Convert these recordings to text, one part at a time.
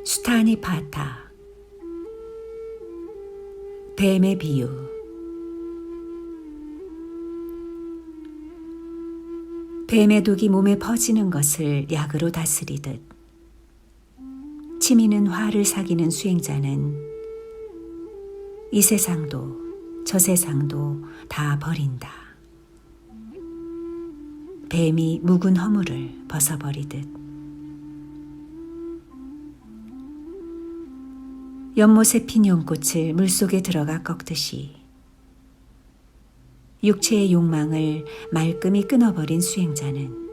수타니파타. 뱀의 비유. 뱀의 독이 몸에 퍼지는 것을 약으로 다스리듯 치미는 화를 사귀는 수행자는 이 세상도 저 세상도 다 버린다. 뱀이 묵은 허물을 벗어버리듯. 연못에 핀 연꽃을 물속에 들어가 꺾듯이 육체의 욕망을 말끔히 끊어버린 수행자는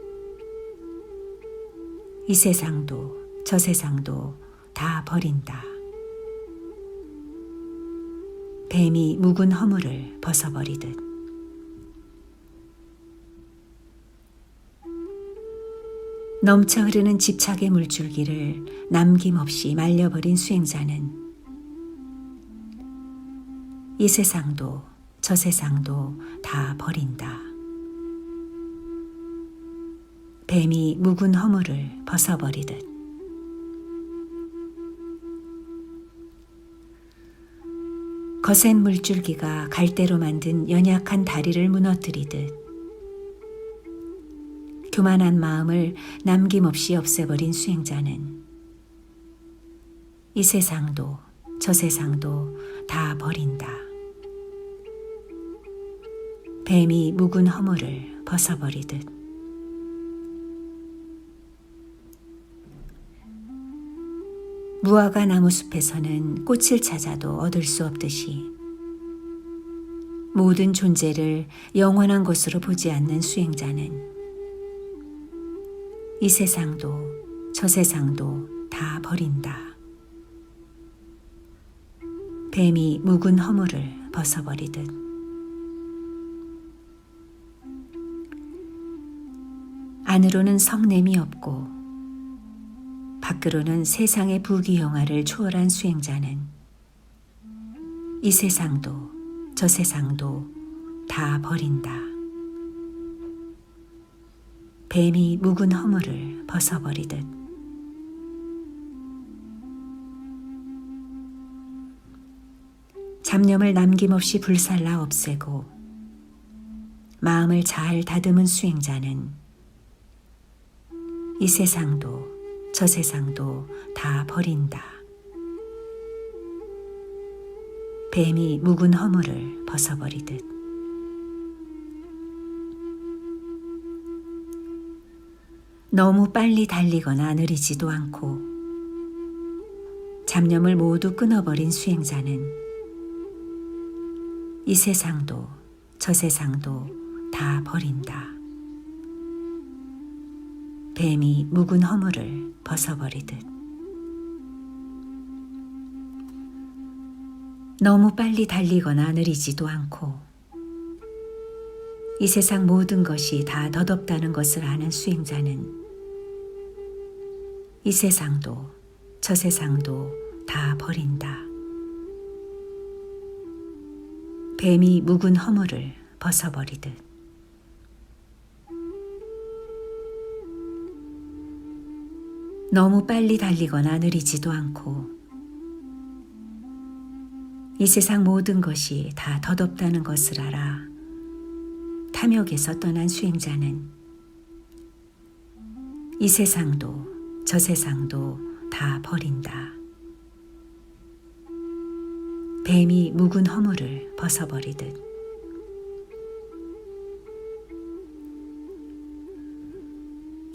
이 세상도 저 세상도 다 버린다. 뱀이 묵은 허물을 벗어버리듯. 넘쳐 흐르는 집착의 물줄기를 남김없이 말려버린 수행자는 이 세상도 저 세상도 다 버린다. 뱀이 묵은 허물을 벗어버리듯. 거센 물줄기가 갈대로 만든 연약한 다리를 무너뜨리듯 교만한 마음을 남김없이 없애버린 수행자는 이 세상도 저 세상도 다 버린다. 뱀이 묵은 허물을 벗어버리듯. 무화과 나무숲에서는 꽃을 찾아도 얻을 수 없듯이 모든 존재를 영원한 것으로 보지 않는 수행자는 이 세상도 저 세상도 다 버린다. 뱀이 묵은 허물을 벗어버리듯. 안으로는 성냄이 없고 밖으로는 세상의 부귀영화를 초월한 수행자는 이 세상도 저 세상도 다 버린다. 뱀이 묵은 허물을 벗어버리듯. 잡념을 남김없이 불살라 없애고 마음을 잘 다듬은 수행자는 이 세상도 저 세상도 다 버린다. 뱀이 묵은 허물을 벗어버리듯. 너무 빨리 달리거나 느리지도 않고 잡념을 모두 끊어버린 수행자는 이 세상도 저 세상도 다 버린다. 뱀이 묵은 허물을 벗어버리듯. 너무 빨리 달리거나 느리지도 않고 이 세상 모든 것이 다 덧없다는 것을 아는 수행자는 이 세상도 저 세상도 다 버린다. 뱀이 묵은 허물을 벗어버리듯. 너무 빨리 달리거나 느리지도 않고 이 세상 모든 것이 다 덧없다는 것을 알아 탐욕에서 떠난 수행자는 이 세상도 저 세상도 다 버린다. 뱀이 묵은 허물을 벗어버리듯.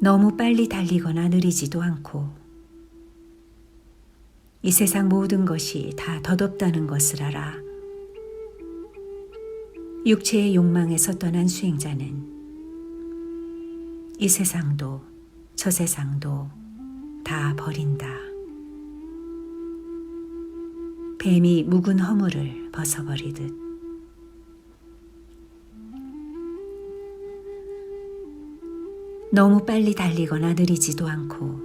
너무 빨리 달리거나 느리지도 않고 이 세상 모든 것이 다 덧없다는 것을 알아 육체의 욕망에서 떠난 수행자는 이 세상도 저 세상도 다 버린다. 뱀이 묵은 허물을 벗어버리듯. 너무 빨리 달리거나 느리지도 않고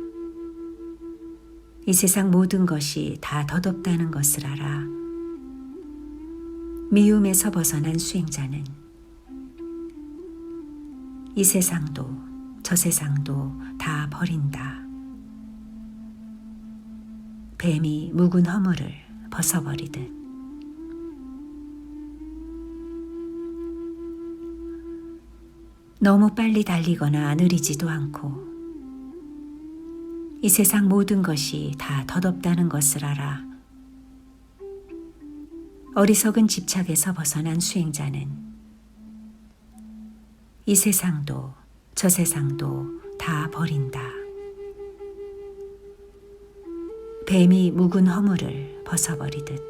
이 세상 모든 것이 다 덧없다는 것을 알아 미움에서 벗어난 수행자는 이 세상도 저 세상도 다 버린다. 뱀이 묵은 허물을 벗어버리듯. 너무 빨리 달리거나 느리지도 않고 이 세상 모든 것이 다 덧없다는 것을 알아. 어리석은 집착에서 벗어난 수행자는 이 세상도 저 세상도 다 버린다. 뱀이 묵은 허물을 벗어버리듯.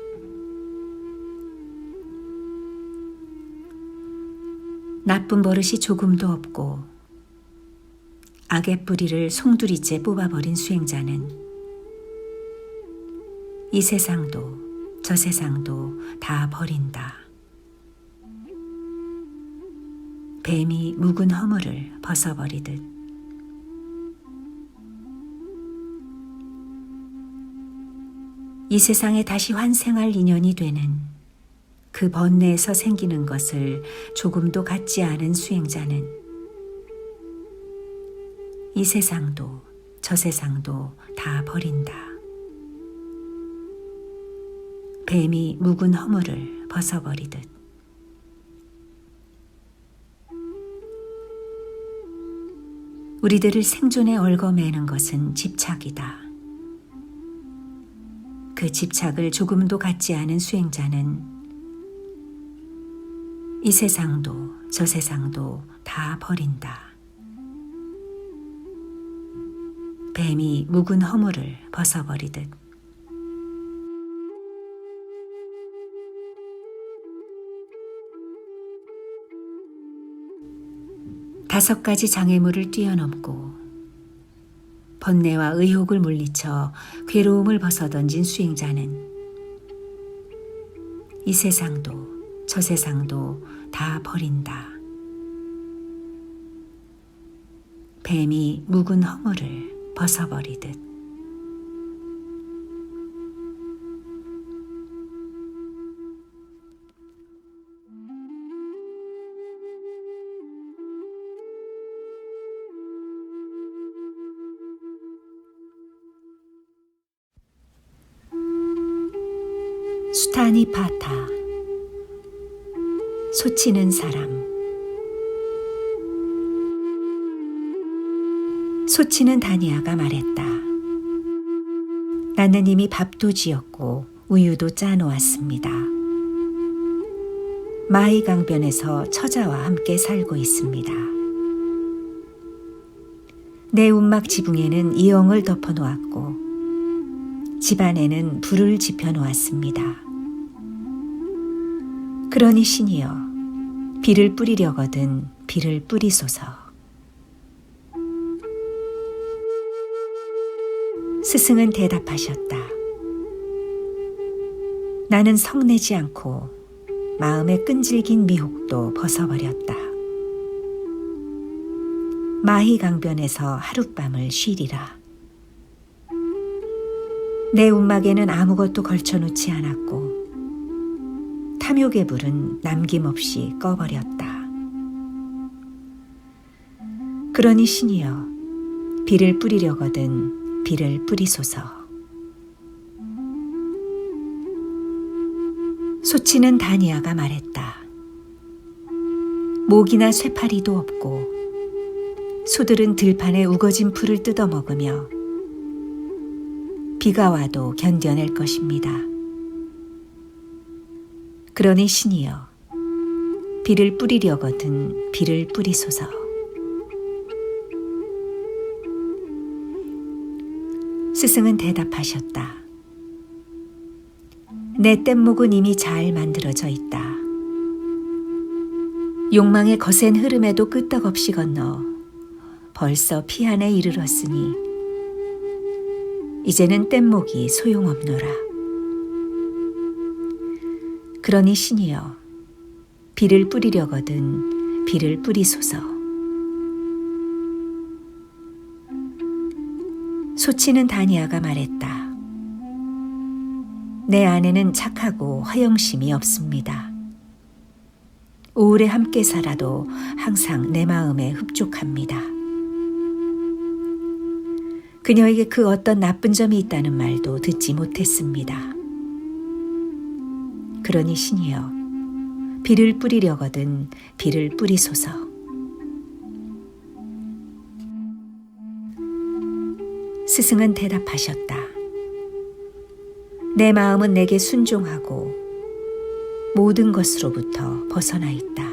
나쁜 버릇이 조금도 없고 악의 뿌리를 송두리째 뽑아버린 수행자는 이 세상도 저 세상도 다 버린다. 뱀이 묵은 허물을 벗어버리듯. 이 세상에 다시 환생할 인연이 되는 그 번뇌에서 생기는 것을 조금도 갖지 않은 수행자는 이 세상도 저 세상도 다 버린다. 뱀이 묵은 허물을 벗어버리듯. 우리들을 생존에 얽어매는 것은 집착이다. 그 집착을 조금도 갖지 않은 수행자는 이 세상도 저 세상도 다 버린다. 뱀이 묵은 허물을 벗어버리듯. 다섯 가지 장애물을 뛰어넘고 번뇌와 의욕을 물리쳐 괴로움을 벗어던진 수행자는 이 세상도 저 세상도 다 버린다. 뱀이 묵은 허물을 벗어버리듯. 수타니파타. 소치는 사람. 소치는 다니아가 말했다. 나는 이미 밥도 지었고 우유도 짜놓았습니다. 마이 강변에서 처자와 함께 살고 있습니다. 내 움막 지붕에는 이엉을 덮어놓았고 집안에는 불을 지펴놓았습니다. 그러니 신이여, 비를 뿌리려거든 비를 뿌리소서. 스승은 대답하셨다. 나는 성내지 않고 마음에 끈질긴 미혹도 벗어버렸다. 마히 강변에서 하룻밤을 쉬리라. 내 움막에는 아무것도 걸쳐놓지 않았고 탐욕의 불은 남김없이 꺼버렸다. 그러니 신이여, 비를 뿌리려거든 비를 뿌리소서. 소치는 다니아가 말했다. 모기나 쇠파리도 없고 소들은 들판에 우거진 풀을 뜯어먹으며 비가 와도 견뎌낼 것입니다. 그러니 신이여, 비를 뿌리려거든 비를 뿌리소서. 스승은 대답하셨다. 내 뗏목은 이미 잘 만들어져 있다. 욕망의 거센 흐름에도 끄떡없이 건너 벌써 피안에 이르렀으니 이제는 뗏목이 소용없노라. 그러니 신이여, 비를 뿌리려거든 비를 뿌리소서. 소치는 다니아가 말했다. 내 안에는 착하고 허영심이 없습니다. 오래 함께 살아도 항상 내 마음에 흡족합니다. 그녀에게 그 어떤 나쁜 점이 있다는 말도 듣지 못했습니다. 그러니 신이여, 비를 뿌리려거든 비를 뿌리소서. 스승은 대답하셨다. 내 마음은 내게 순종하고 모든 것으로부터 벗어나 있다.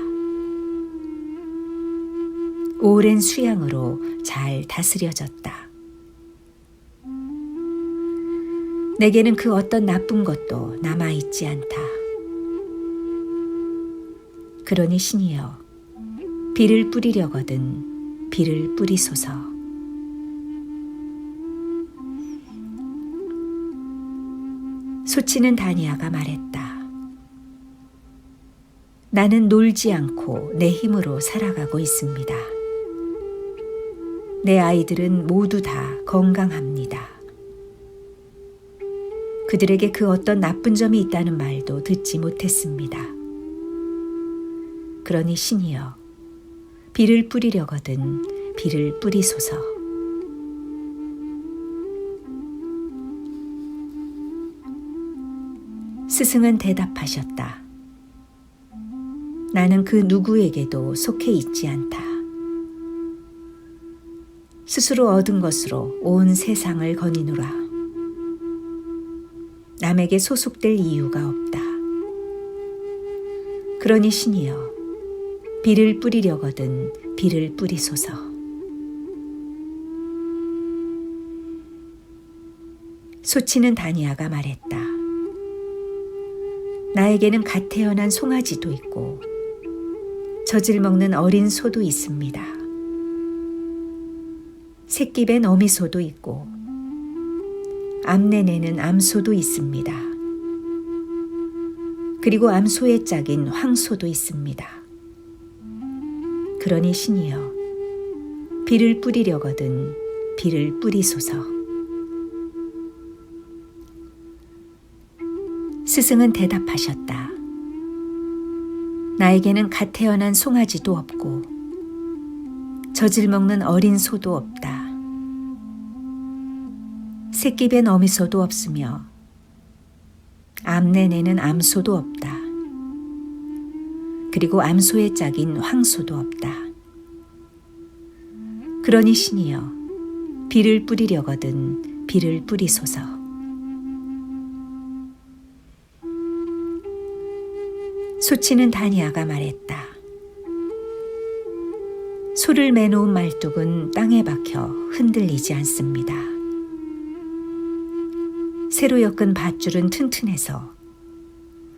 오랜 수양으로 잘 다스려졌다. 내게는 그 어떤 나쁜 것도 남아있지 않다. 그러니 신이여, 비를 뿌리려거든 비를 뿌리소서. 소치는 다니아가 말했다. 나는 놀지 않고 내 힘으로 살아가고 있습니다. 내 아이들은 모두 다 건강합니다. 그들에게 그 어떤 나쁜 점이 있다는 말도 듣지 못했습니다. 그러니 신이여, 비를 뿌리려거든 비를 뿌리소서. 스승은 대답하셨다. 나는 그 누구에게도 속해 있지 않다. 스스로 얻은 것으로 온 세상을 거니노라. 남에게 소속될 이유가 없다. 그러니 신이여, 비를 뿌리려거든 비를 뿌리소서. 소치는 다니아가 말했다. 나에게는 갓 태어난 송아지도 있고 젖을 먹는 어린 소도 있습니다. 새끼 밴 어미소도 있고 암내내는 암소도 있습니다. 그리고 암소의 짝인 황소도 있습니다. 그러니 신이여, 비를 뿌리려거든 비를 뿌리소서. 스승은 대답하셨다. 나에게는 갓 태어난 송아지도 없고 젖을 먹는 어린 소도 없다. 새끼 밴 어미소도 없으며 암내내는 암소도 없다. 그리고 암소의 짝인 황소도 없다. 그러니 신이여, 비를 뿌리려거든 비를 뿌리소서. 소치는 다니아가 말했다. 소를 매놓은 말뚝은 땅에 박혀 흔들리지 않습니다. 새로 엮은 밧줄은 튼튼해서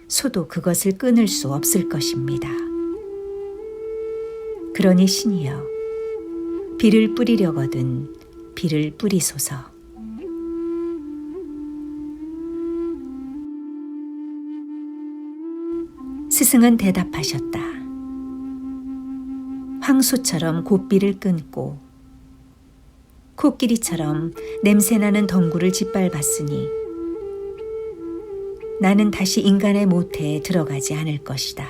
소도 그것을 끊을 수 없을 것입니다. 그러니 신이여, 비를 뿌리려거든 비를 뿌리소서. 스승은 대답하셨다. 황소처럼 곱비를 끊고 코끼리처럼 냄새나는 덩굴을 짓밟았으니 나는 다시 인간의 모태에 들어가지 않을 것이다.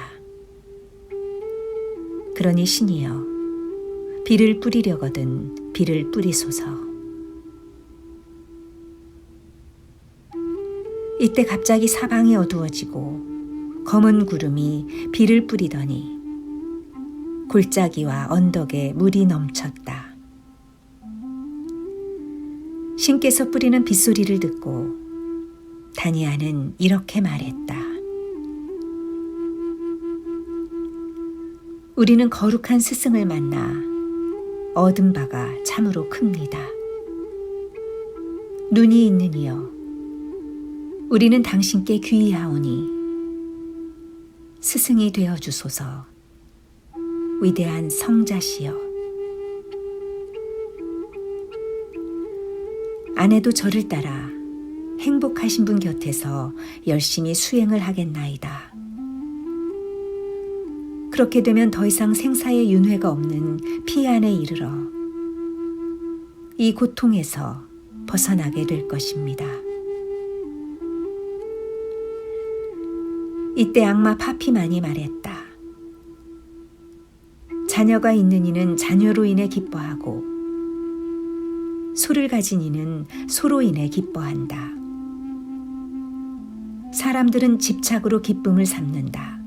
그러니 신이여, 비를 뿌리려거든 비를 뿌리소서. 이때 갑자기 사방이 어두워지고 검은 구름이 비를 뿌리더니 골짜기와 언덕에 물이 넘쳤다. 신께서 뿌리는 빗소리를 듣고 다니아는 이렇게 말했다. 우리는 거룩한 스승을 만나 얻은 바가 참으로 큽니다. 눈이 있는 이여, 우리는 당신께 귀의하오니 스승이 되어 주소서. 위대한 성자시여, 아내도 저를 따라 행복하신 분 곁에서 열심히 수행을 하겠나이다. 그렇게 되면 더 이상 생사의 윤회가 없는 피안에 이르러 이 고통에서 벗어나게 될 것입니다. 이때 악마 파피만이 말했다. 자녀가 있는 이는 자녀로 인해 기뻐하고 소를 가진 이는 소로 인해 기뻐한다. 사람들은 집착으로 기쁨을 삼는다.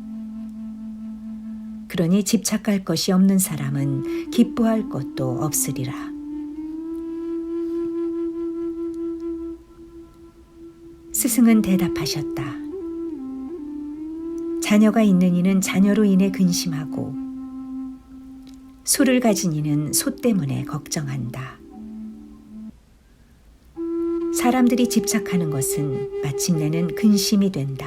그러니 집착할 것이 없는 사람은 기뻐할 것도 없으리라. 스승은 대답하셨다. 자녀가 있는 이는 자녀로 인해 근심하고 소를 가진 이는 소 때문에 걱정한다. 사람들이 집착하는 것은 마침내는 근심이 된다.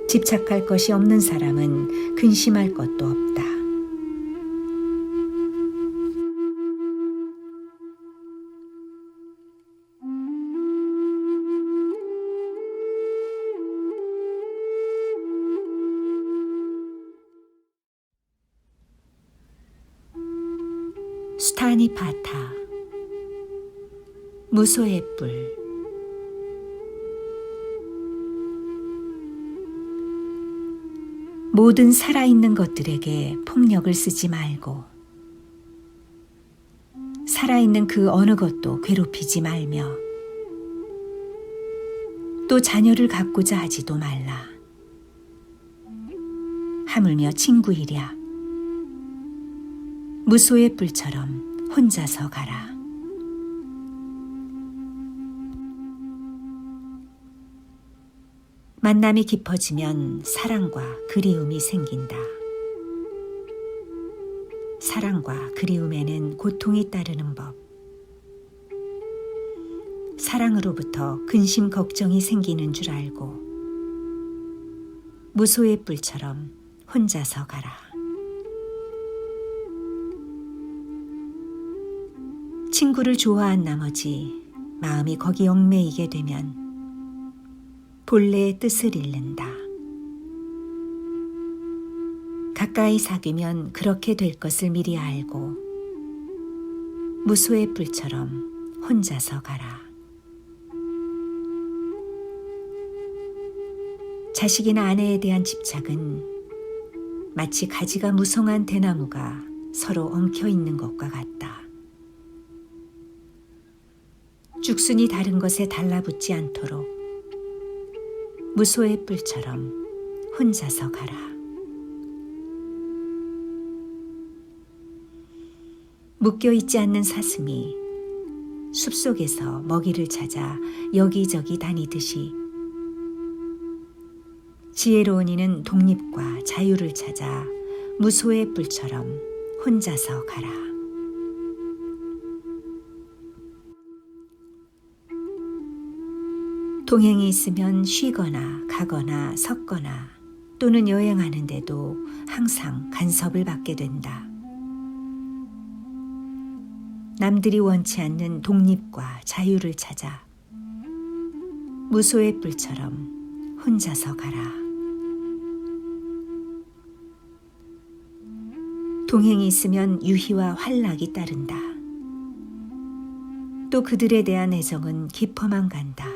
집착할 것이 없는 사람은 근심할 것도 없다. 수타니파타 무소의 뿔. 모든 살아있는 것들에게 폭력을 쓰지 말고 살아있는 그 어느 것도 괴롭히지 말며 또 자녀를 갖고자 하지도 말라. 하물며 친구이랴. 무소의 뿔처럼 혼자서 가라. 만남이 깊어지면 사랑과 그리움이 생긴다. 사랑과 그리움에는 고통이 따르는 법. 사랑으로부터 근심 걱정이 생기는 줄 알고 무소의 뿔처럼 혼자서 가라. 친구를 좋아한 나머지 마음이 거기 얽매이게 되면 본래의 뜻을 잃는다. 가까이 사귀면 그렇게 될 것을 미리 알고 무소의 뿔처럼 혼자서 가라. 자식이나 아내에 대한 집착은 마치 가지가 무성한 대나무가 서로 엉켜 있는 것과 같다. 죽순이 다른 것에 달라붙지 않도록 무소의 뿔처럼 혼자서 가라. 묶여있지 않는 사슴이 숲속에서 먹이를 찾아 여기저기 다니듯이 지혜로운 이는 독립과 자유를 찾아 무소의 뿔처럼 혼자서 가라. 동행이 있으면 쉬거나 가거나 섰거나 또는 여행하는데도 항상 간섭을 받게 된다. 남들이 원치 않는 독립과 자유를 찾아 무소의 뿔처럼 혼자서 가라. 동행이 있으면 유희와 환락이 따른다. 또 그들에 대한 애정은 깊어만 간다.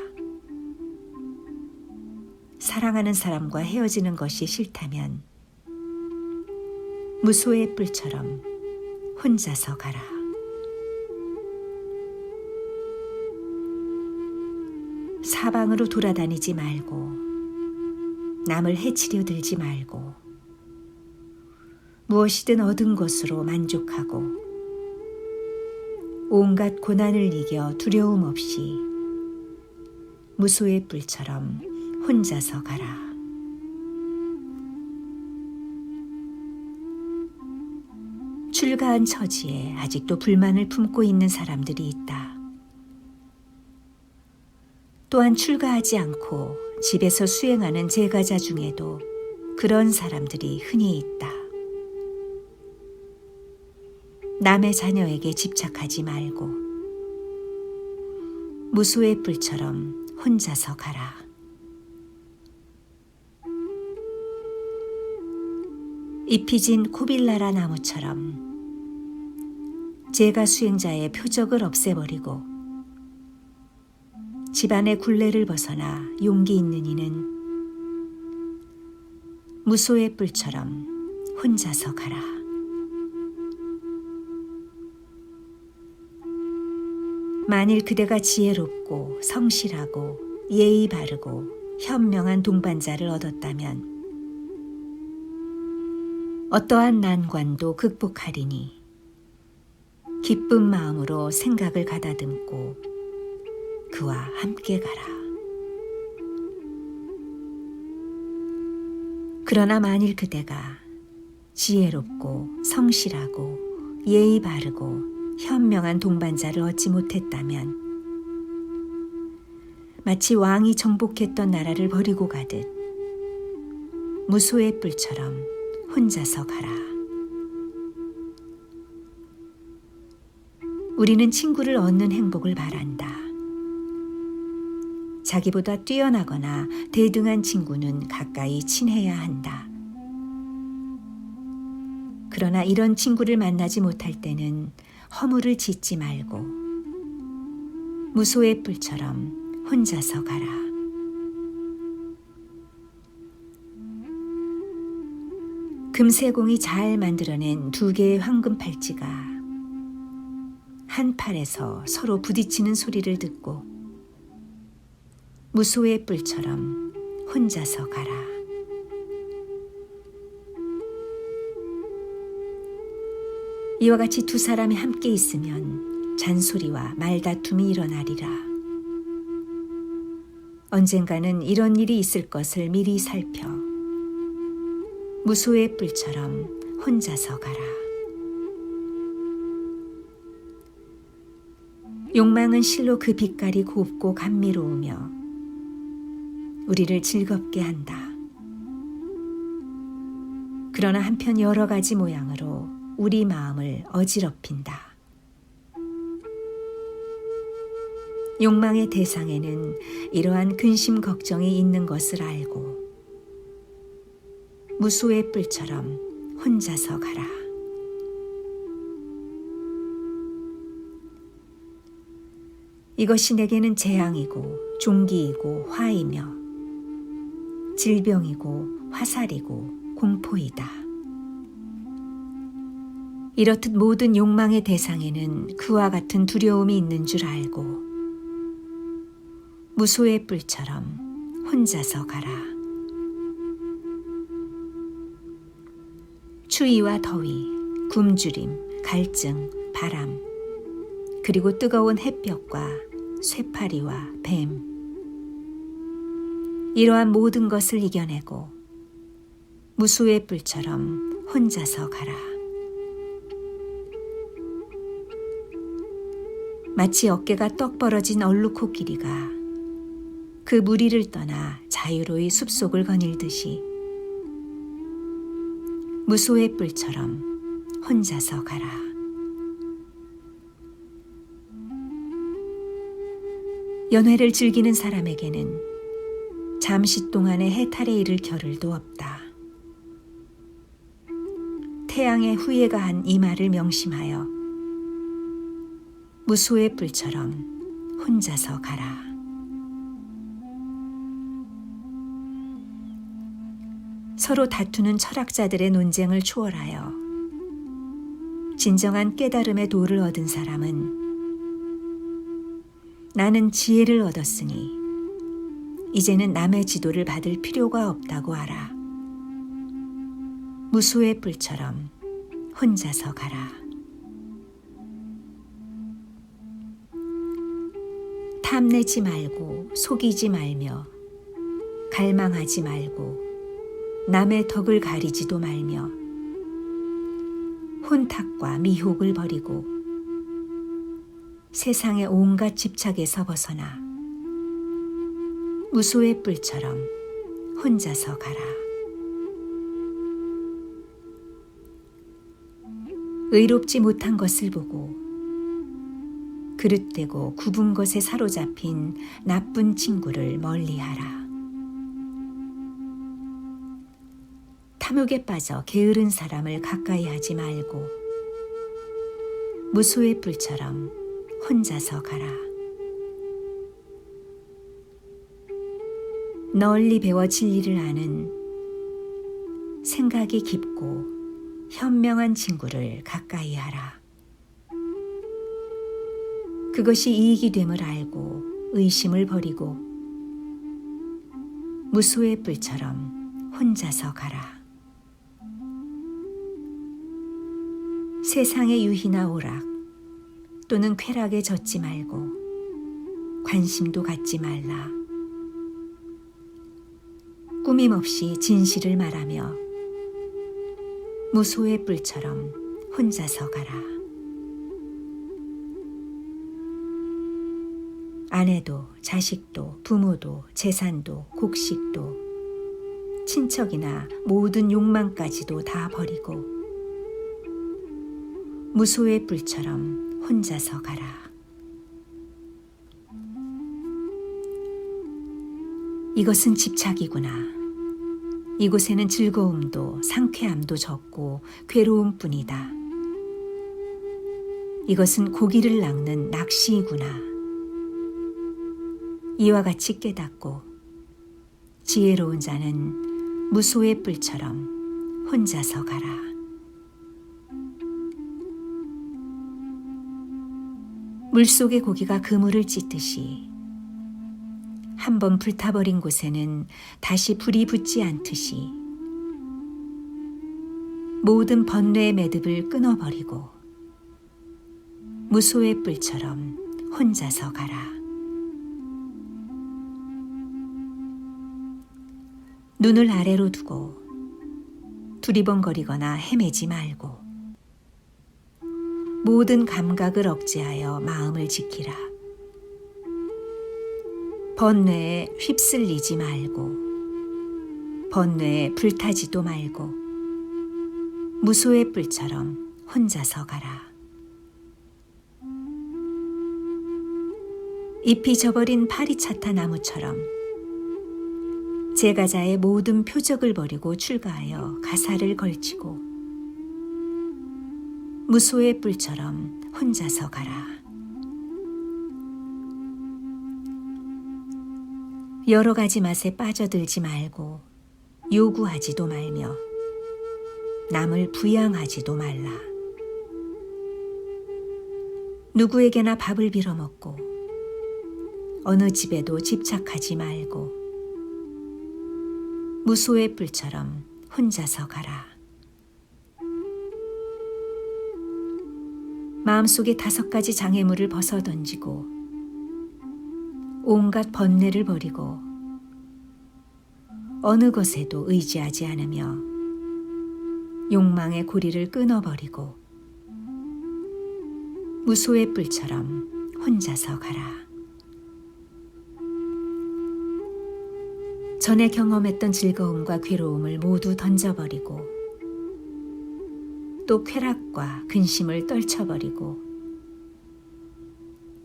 사랑하는 사람과 헤어지는 것이 싫다면 무소의 뿔처럼 혼자서 가라. 사방으로 돌아다니지 말고 남을 해치려 들지 말고 무엇이든 얻은 것으로 만족하고 온갖 고난을 이겨 두려움 없이 무소의 뿔처럼 혼자서 가라. 출가한 처지에 아직도 불만을 품고 있는 사람들이 있다. 또한 출가하지 않고 집에서 수행하는 제가자 중에도 그런 사람들이 흔히 있다. 남의 자녀에게 집착하지 말고 무소의 뿔처럼 혼자서 가라. 잎이 진 코빌라라 나무처럼 제가 수행자의 표적을 없애버리고 집안의 굴레를 벗어나 용기 있는 이는 무소의 뿔처럼 혼자서 가라. 만일 그대가 지혜롭고 성실하고 예의 바르고 현명한 동반자를 얻었다면 어떠한 난관도 극복하리니 기쁜 마음으로 생각을 가다듬고 그와 함께 가라. 그러나 만일 그대가 지혜롭고 성실하고 예의 바르고 현명한 동반자를 얻지 못했다면 마치 왕이 정복했던 나라를 버리고 가듯 무소의 뿔처럼 혼자서 가라. 우리는 친구를 얻는 행복을 바란다. 자기보다 뛰어나거나 대등한 친구는 가까이 친해야 한다. 그러나 이런 친구를 만나지 못할 때는 허물을 짓지 말고 무소의 뿔처럼 혼자서 가라. 금세공이 잘 만들어낸 2개의 황금 팔찌가 한 팔에서 서로 부딪히는 소리를 듣고 무소의 뿔처럼 혼자서 가라. 이와 같이 2 사람이 함께 있으면 잔소리와 말다툼이 일어나리라. 언젠가는 이런 일이 있을 것을 미리 살펴 무소의 뿔처럼 혼자서 가라. 욕망은 실로 그 빛깔이 곱고 감미로우며 우리를 즐겁게 한다. 그러나 한편 여러 가지 모양으로 우리 마음을 어지럽힌다. 욕망의 대상에는 이러한 근심 걱정이 있는 것을 알고 무소의 뿔처럼 혼자서 가라. 이것이 내게는 재앙이고 종기이고 화이며 질병이고 화살이고 공포이다. 이렇듯 모든 욕망의 대상에는 그와 같은 두려움이 있는 줄 알고 무소의 뿔처럼 혼자서 가라. 추위와 더위, 굶주림, 갈증, 바람, 그리고 뜨거운 햇볕과 쇠파리와 뱀, 이러한 모든 것을 이겨내고 무소의 뿔처럼 혼자서 가라. 마치 어깨가 떡 벌어진 얼룩코끼리가 그 무리를 떠나 자유로이 숲속을 거닐듯이 무소의 뿔처럼 혼자서 가라. 연회를 즐기는 사람에게는 잠시 동안의 해탈에 이를 겨를도 없다. 태양의 후예가 한 이 말을 명심하여 무소의 뿔처럼 혼자서 가라. 서로 다투는 철학자들의 논쟁을 초월하여 진정한 깨달음의 도를 얻은 사람은 나는 지혜를 얻었으니 이제는 남의 지도를 받을 필요가 없다고 알아. 무소의 뿔처럼 혼자서 가라. 탐내지 말고 속이지 말며 갈망하지 말고 남의 덕을 가리지도 말며 혼탁과 미혹을 버리고 세상의 온갖 집착에서 벗어나 무소의 뿔처럼 혼자서 가라. 의롭지 못한 것을 보고 그릇되고 굽은 것에 사로잡힌 나쁜 친구를 멀리하라. 탐욕에 빠져 게으른 사람을 가까이 하지 말고 무소의 뿔처럼 혼자서 가라. 널리 배워 진리를 아는 생각이 깊고 현명한 친구를 가까이 하라. 그것이 이익이 됨을 알고 의심을 버리고 무소의 뿔처럼 혼자서 가라. 세상의 유희나 오락 또는 쾌락에 젖지 말고 관심도 갖지 말라. 꾸밈없이 진실을 말하며 무소의 뿔처럼 혼자서 가라. 아내도 자식도 부모도 재산도 곡식도 친척이나 모든 욕망까지도 다 버리고 무소의 뿔처럼 혼자서 가라. 이것은 집착이구나. 이곳에는 즐거움도 상쾌함도 적고 괴로움뿐이다. 이것은 고기를 낚는 낚시이구나. 이와 같이 깨닫고 지혜로운 자는 무소의 뿔처럼 혼자서 가라. 물속의 고기가 그물을 찢듯이 한번 불타버린 곳에는 다시 불이 붙지 않듯이 모든 번뇌의 매듭을 끊어버리고 무소의 뿔처럼 혼자서 가라. 눈을 아래로 두고 두리번거리거나 헤매지 말고 모든 감각을 억제하여 마음을 지키라. 번뇌에 휩쓸리지 말고 번뇌에 불타지도 말고 무소의 뿔처럼 혼자서 가라. 잎이 져버린 파리차타 나무처럼 제가자의 모든 표적을 버리고 출가하여 가사를 걸치고 무소의 뿔처럼 혼자서 가라. 여러 가지 맛에 빠져들지 말고 요구하지도 말며 남을 부양하지도 말라. 누구에게나 밥을 빌어먹고 어느 집에도 집착하지 말고 무소의 뿔처럼 혼자서 가라. 마음속에 5가지 장애물을 벗어던지고 온갖 번뇌를 버리고 어느 것에도 의지하지 않으며 욕망의 고리를 끊어버리고 무소의 뿔처럼 혼자서 가라. 전에 경험했던 즐거움과 괴로움을 모두 던져버리고 또 쾌락과 근심을 떨쳐버리고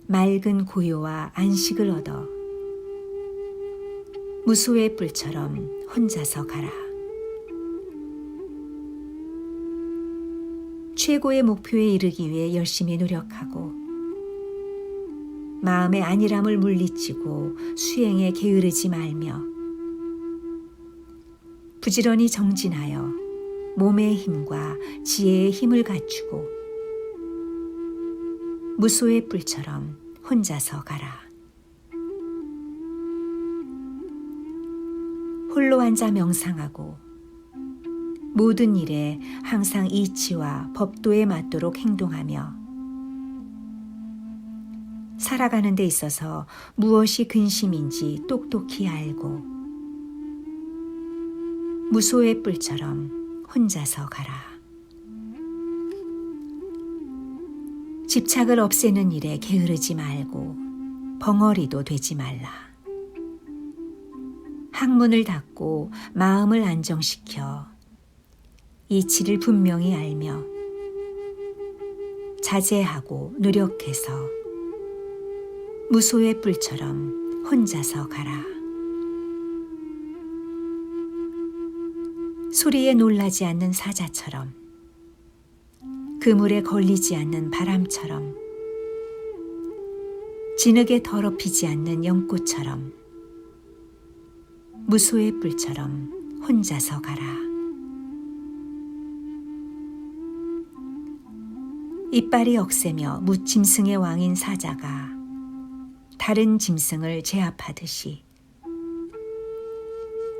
맑은 고요와 안식을 얻어 무소의 뿔처럼 혼자서 가라. 최고의 목표에 이르기 위해 열심히 노력하고 마음의 안일함을 물리치고 수행에 게으르지 말며 부지런히 정진하여 몸의 힘과 지혜의 힘을 갖추고 무소의 뿔처럼 혼자서 가라. 홀로 앉아 명상하고 모든 일에 항상 이치와 법도에 맞도록 행동하며 살아가는 데 있어서 무엇이 근심인지 똑똑히 알고 무소의 뿔처럼 혼자서 가라. 집착을 없애는 일에 게으르지 말고 벙어리도 되지 말라. 학문을 닫고 마음을 안정시켜 이치를 분명히 알며 자제하고 노력해서 무소의 뿔처럼 혼자서 가라. 소리에 놀라지 않는 사자처럼 그물에 걸리지 않는 바람처럼 진흙에 더럽히지 않는 연꽃처럼 무소의 뿔처럼 혼자서 가라. 이빨이 억세며 무짐승의 왕인 사자가 다른 짐승을 제압하듯이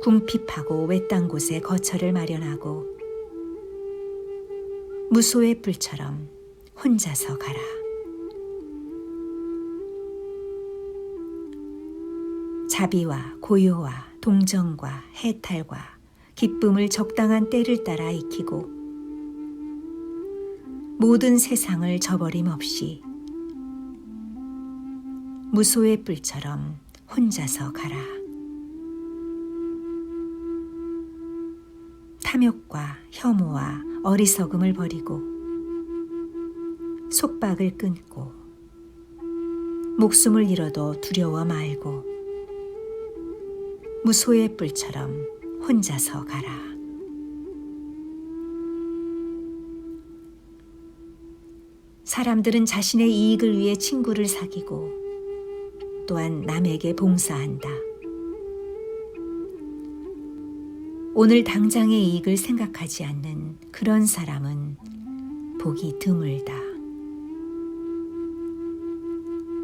궁핍하고 외딴 곳에 거처를 마련하고 무소의 뿔처럼 혼자서 가라. 자비와 고요와 동정과 해탈과 기쁨을 적당한 때를 따라 익히고 모든 세상을 저버림 없이 무소의 뿔처럼 혼자서 가라. 탐욕과 혐오와 어리석음을 버리고 속박을 끊고 목숨을 잃어도 두려워 말고 무소의 뿔처럼 혼자서 가라. 사람들은 자신의 이익을 위해 친구를 사귀고 또한 남에게 봉사한다. 오늘 당장의 이익을 생각하지 않는 그런 사람은 복이 드물다.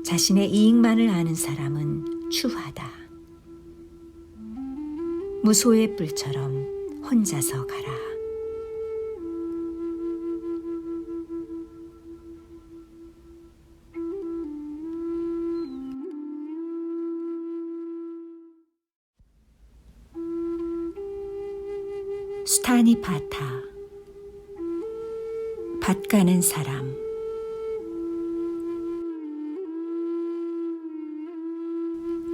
자신의 이익만을 아는 사람은 추하다. 무소의 뿔처럼 혼자서 가라. 수타니파타. 밭 가는 사람.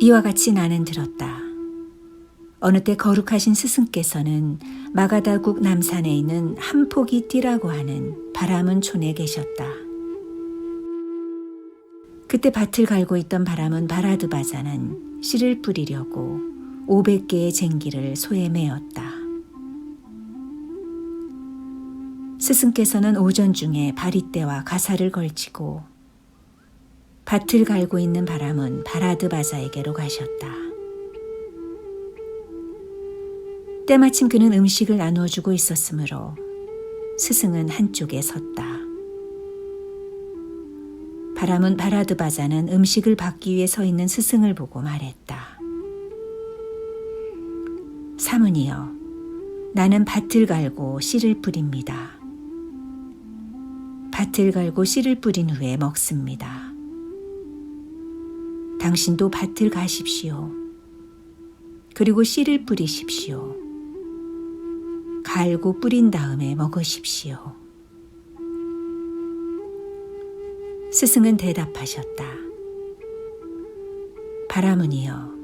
이와 같이 나는 들었다. 어느 때 거룩하신 스승께서는 마가다국 남산에 있는 한포기 띠라고 하는 바라문 촌에 계셨다. 그때 밭을 갈고 있던 바라문 바라드바자는 씨를 뿌리려고 500개의 쟁기를 소에 메었다. 스승께서는 오전 중에 바리떼와 가사를 걸치고 밭을 갈고 있는 바라문 바라드바자에게로 가셨다. 때마침 그는 음식을 나누어주고 있었으므로 스승은 한쪽에 섰다. 바라문 바라드바자는 음식을 받기 위해 서 있는 스승을 보고 말했다. 사문이여, 나는 밭을 갈고 씨를 뿌립니다. 밭을 갈고 씨를 뿌린 후에 먹습니다. 당신도 밭을 가십시오. 그리고 씨를 뿌리십시오. 갈고 뿌린 다음에 먹으십시오. 스승은 대답하셨다. 바라문이여,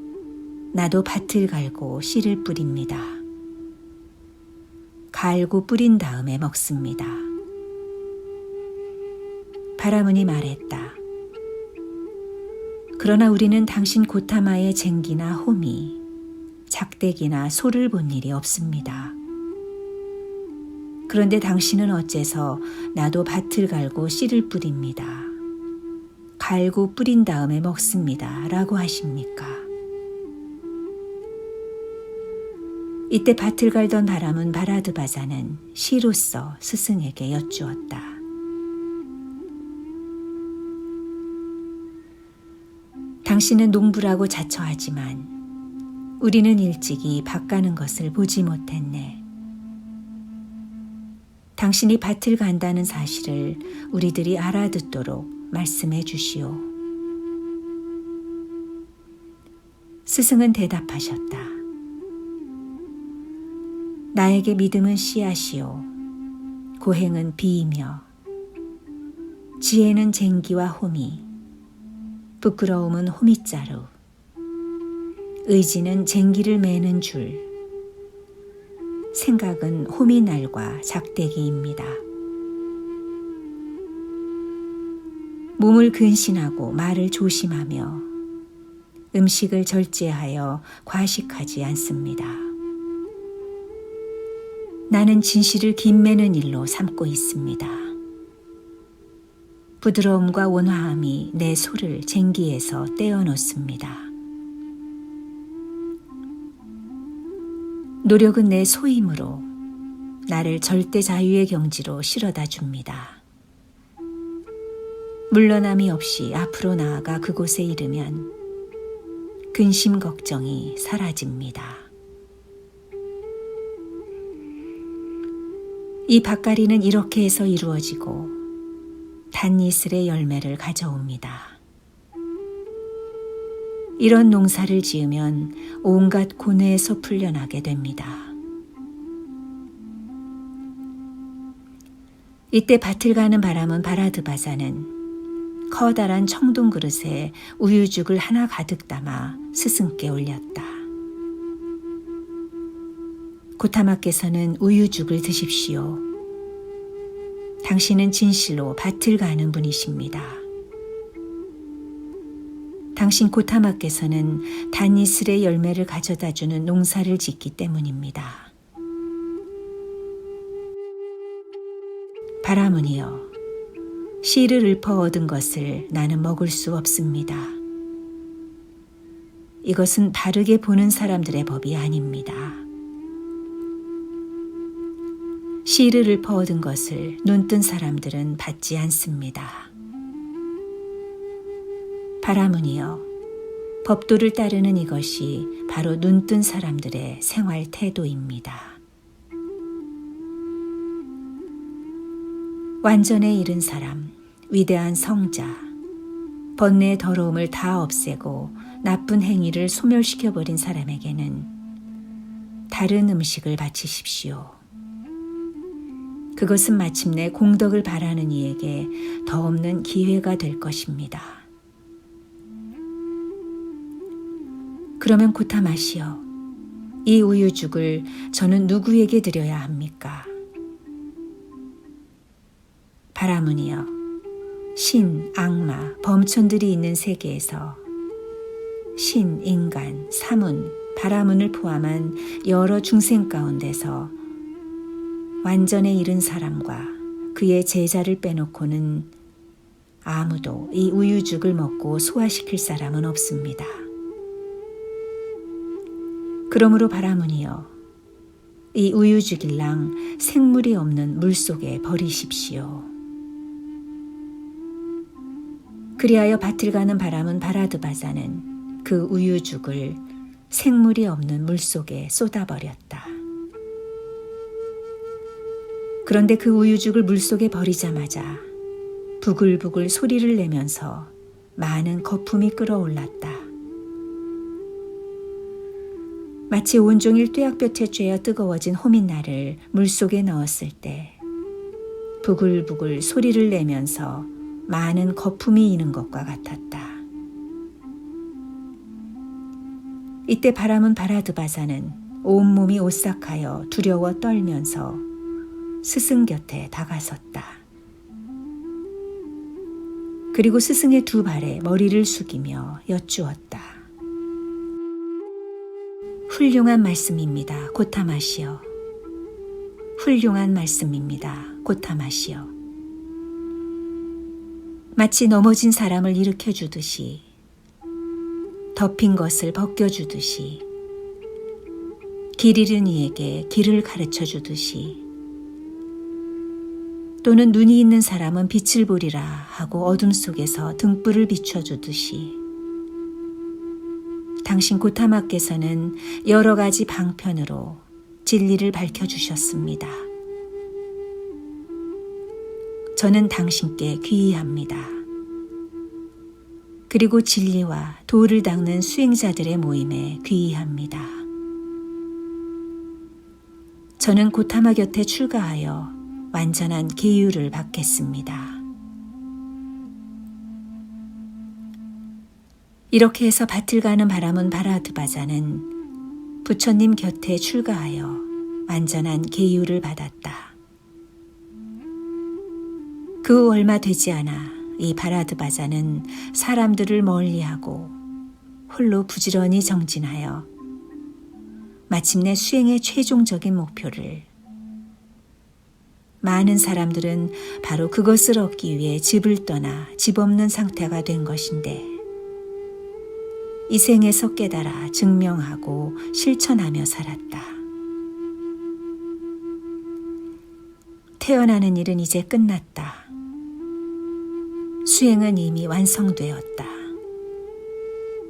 나도 밭을 갈고 씨를 뿌립니다. 갈고 뿌린 다음에 먹습니다. 바라문이 말했다. 그러나 우리는 당신 고타마의 쟁기나 호미, 작대기나 소를 본 일이 없습니다. 그런데 당신은 어째서 나도 밭을 갈고 씨를 뿌립니다. 갈고 뿌린 다음에 먹습니다. 라고 하십니까? 이때 밭을 갈던 바라문 바라드바자는 시로써 스승에게 여쭈었다. 당신은 농부라고 자처하지만 우리는 일찍이 밭 가는 것을 보지 못했네. 당신이 밭을 간다는 사실을 우리들이 알아듣도록 말씀해 주시오. 스승은 대답하셨다. 나에게 믿음은 씨앗이요, 고행은 비이며, 지혜는 쟁기와 호미, 부끄러움은 호미자루, 의지는 쟁기를 매는 줄, 생각은 호미날과 작대기입니다. 몸을 근신하고 말을 조심하며 음식을 절제하여 과식하지 않습니다. 나는 진실을 김매는 일로 삼고 있습니다. 부드러움과 온화함이 내 소를 쟁기에서 떼어놓습니다. 노력은 내 소임으로 나를 절대 자유의 경지로 실어다 줍니다. 물러남이 없이 앞으로 나아가 그곳에 이르면 근심 걱정이 사라집니다. 이 밭갈이는 이렇게 해서 이루어지고 단이슬의 열매를 가져옵니다. 이런 농사를 지으면 온갖 고뇌에서 풀려나게 됩니다. 이때 밭을 가는 바람은 바라드바자는 커다란 청동 그릇에 우유죽을 하나 가득 담아 스승께 올렸다. 고타마께서는 우유죽을 드십시오. 당신은 진실로 밭을 가는 분이십니다. 당신 고타마께서는 단이슬의 열매를 가져다주는 농사를 짓기 때문입니다. 바라문이여, 씨를 읊어 얻은 것을 나는 먹을 수 없습니다. 이것은 바르게 보는 사람들의 법이 아닙니다. 씨를 읊어 얻은 것을 눈뜬 사람들은 받지 않습니다. 바라문이여, 법도를 따르는 이것이 바로 눈뜬 사람들의 생활 태도입니다. 완전에 이른 사람, 위대한 성자, 번뇌의 더러움을 다 없애고 나쁜 행위를 소멸시켜버린 사람에게는 다른 음식을 바치십시오. 그것은 마침내 공덕을 바라는 이에게 더 없는 기회가 될 것입니다. 그러면 고타마시여, 이 우유죽을 저는 누구에게 드려야 합니까? 바라문이여, 신, 악마, 범천들이 있는 세계에서 신, 인간, 사문, 바라문을 포함한 여러 중생 가운데서 완전에 이른 사람과 그의 제자를 빼놓고는 아무도 이 우유죽을 먹고 소화시킬 사람은 없습니다. 그러므로 바라문이여, 이 우유죽일랑 생물이 없는 물속에 버리십시오. 그리하여 밭을 가는 바람은 바라드바자는 그 우유죽을 생물이 없는 물속에 쏟아버렸다. 그런데 그 우유죽을 물속에 버리자마자 부글부글 소리를 내면서 많은 거품이 끓어올랐다. 마치 온종일 뙤약볕에 쬐어 뜨거워진 호밋날을 물속에 넣었을 때 부글부글 소리를 내면서 많은 거품이 이는 것과 같았다. 이때 바람은 바라드바자는 온몸이 오싹하여 두려워 떨면서 스승 곁에 다가섰다. 그리고 스승의 두 발에 머리를 숙이며 여쭈었다. 훌륭한 말씀입니다, 고타마시여. 훌륭한 말씀입니다, 고타마시여. 마치 넘어진 사람을 일으켜주듯이, 덮인 것을 벗겨주듯이, 길 잃은 이에게 길을 가르쳐주듯이, 또는 눈이 있는 사람은 빛을 보리라 하고 어둠 속에서 등불을 비춰주듯이 당신 고타마께서는 여러 가지 방편으로 진리를 밝혀주셨습니다. 저는 당신께 귀의합니다. 그리고 진리와 도를 닦는 수행자들의 모임에 귀의합니다. 저는 고타마 곁에 출가하여 완전한 계율을 받겠습니다. 이렇게 해서 밭을 가는 바람은 바라드바자는 부처님 곁에 출가하여 완전한 계율을 받았다. 그 얼마 되지 않아 이 바라드바자는 사람들을 멀리하고 홀로 부지런히 정진하여 마침내 수행의 최종적인 목표를, 많은 사람들은 바로 그것을 얻기 위해 집을 떠나 집 없는 상태가 된 것인데 이 생에서 깨달아 증명하고 실천하며 살았다. 태어나는 일은 이제 끝났다. 수행은 이미 완성되었다.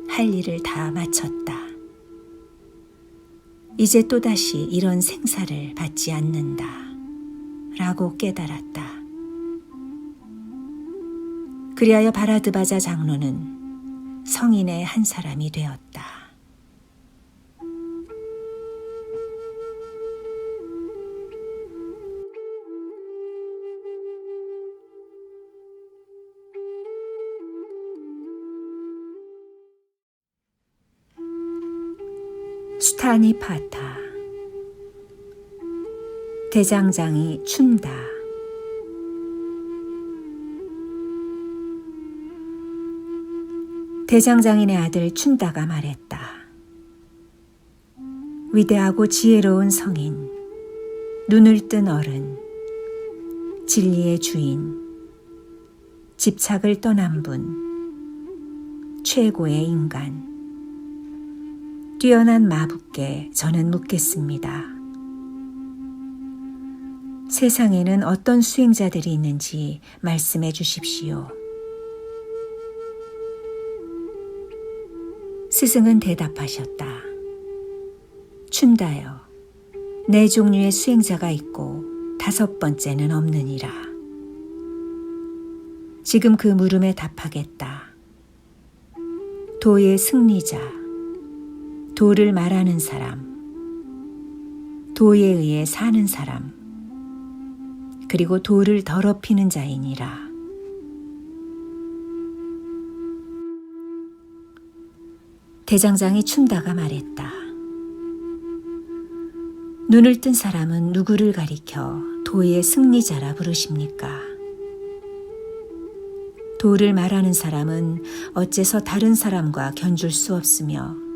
할 일을 다 마쳤다. 이제 또다시 이런 생사를 받지 않는다. 라고 깨달았다. 그리하여 바라드바자 장로는 성인의 한 사람이 되었다. 수타니파타. 대장장이 춘다. 대장장인의 아들 춘다가 말했다. 위대하고 지혜로운 성인, 눈을 뜬 어른, 진리의 주인, 집착을 떠난 분, 최고의 인간, 뛰어난 마부께 저는 묻겠습니다. 세상에는 어떤 수행자들이 있는지 말씀해 주십시오. 스승은 대답하셨다. 춘다여, 네 종류의 수행자가 있고 5번째는 없느니라. 지금 그 물음에 답하겠다. 도의 승리자, 도를 말하는 사람, 도에 의해 사는 사람, 그리고 도를 더럽히는 자이니라. 대장장이 춘다가 말했다. 눈을 뜬 사람은 누구를 가리켜 도의 승리자라 부르십니까? 도를 말하는 사람은 어째서 다른 사람과 견줄 수 없으며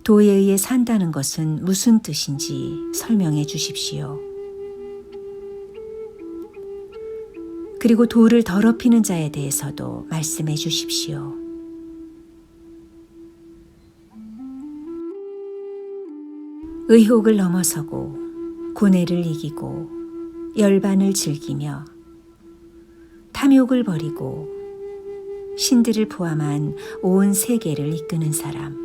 도에 의해 산다는 것은 무슨 뜻인지 설명해 주십시오. 그리고 도를 더럽히는 자에 대해서도 말씀해 주십시오. 의혹을 넘어서고 고뇌를 이기고 열반을 즐기며 탐욕을 버리고 신들을 포함한 온 세계를 이끄는 사람,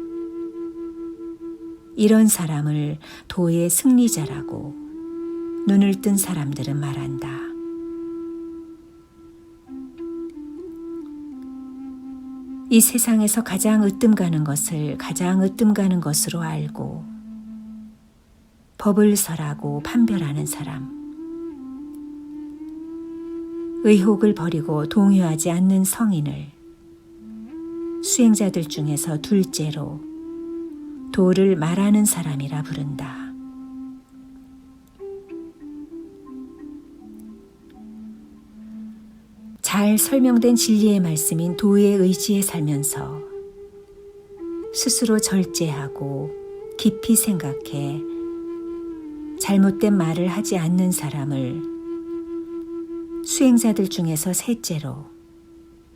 이런 사람을 도의 승리자라고 눈을 뜬 사람들은 말한다. 이 세상에서 가장 으뜸 가는 것을 가장 으뜸 가는 것으로 알고 법을 설하고 판별하는 사람, 의혹을 버리고 동요하지 않는 성인을 수행자들 중에서 둘째로 도를 말하는 사람이라 부른다. 잘 설명된 진리의 말씀인 도의 의지에 살면서 스스로 절제하고 깊이 생각해 잘못된 말을 하지 않는 사람을 수행자들 중에서 셋째로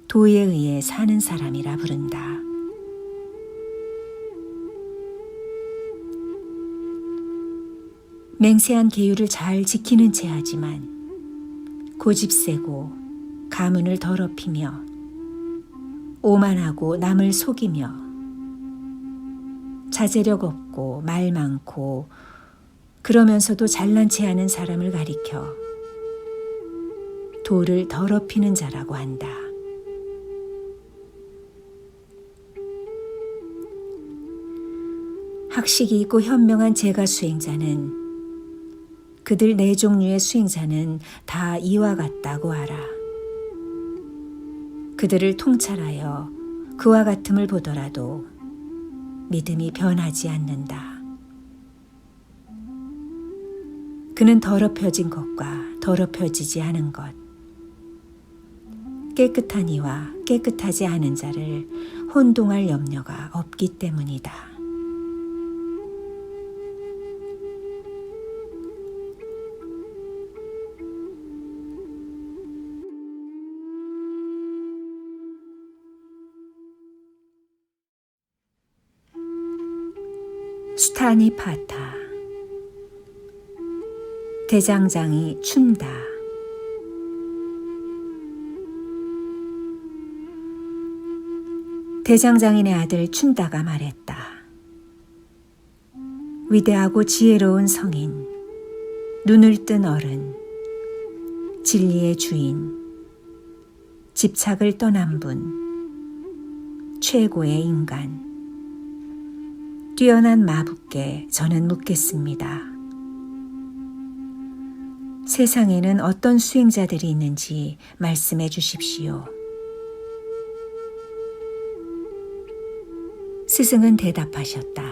도에 의해 사는 사람이라 부른다. 맹세한 계율을 잘 지키는 채 하지만 고집세고 가문을 더럽히며 오만하고 남을 속이며 자제력 없고 말 많고 그러면서도 잘난 체 하는 사람을 가리켜 도를 더럽히는 자라고 한다. 학식이 있고 현명한 제가 수행자는 그들 네 종류의 수행자는 다 이와 같다고 알아. 그들을 통찰하여 그와 같음을 보더라도 믿음이 변하지 않는다. 그는 더럽혀진 것과 더럽혀지지 않은 것, 깨끗한 이와 깨끗하지 않은 자를 혼동할 염려가 없기 때문이다. 수타니파타. 대장장이 춘다. 대장장인의 아들 춘다가 말했다. 위대하고 지혜로운 성인, 눈을 뜬 어른, 진리의 주인, 집착을 떠난 분, 최고의 인간, 뛰어난 마부께 저는 묻겠습니다. 세상에는 어떤 수행자들이 있는지 말씀해 주십시오. 스승은 대답하셨다.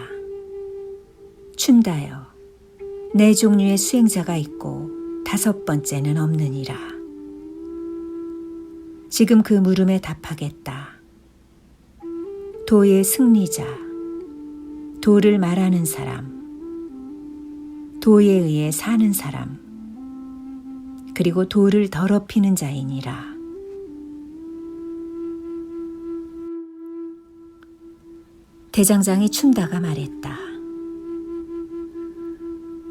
춘다여, 네 종류의 수행자가 있고 5번째는 없느니라. 지금 그 물음에 답하겠다. 도의 승리자, 도를 말하는 사람, 도에 의해 사는 사람, 그리고 도를 더럽히는 자이니라. 대장장이 춘다가 말했다.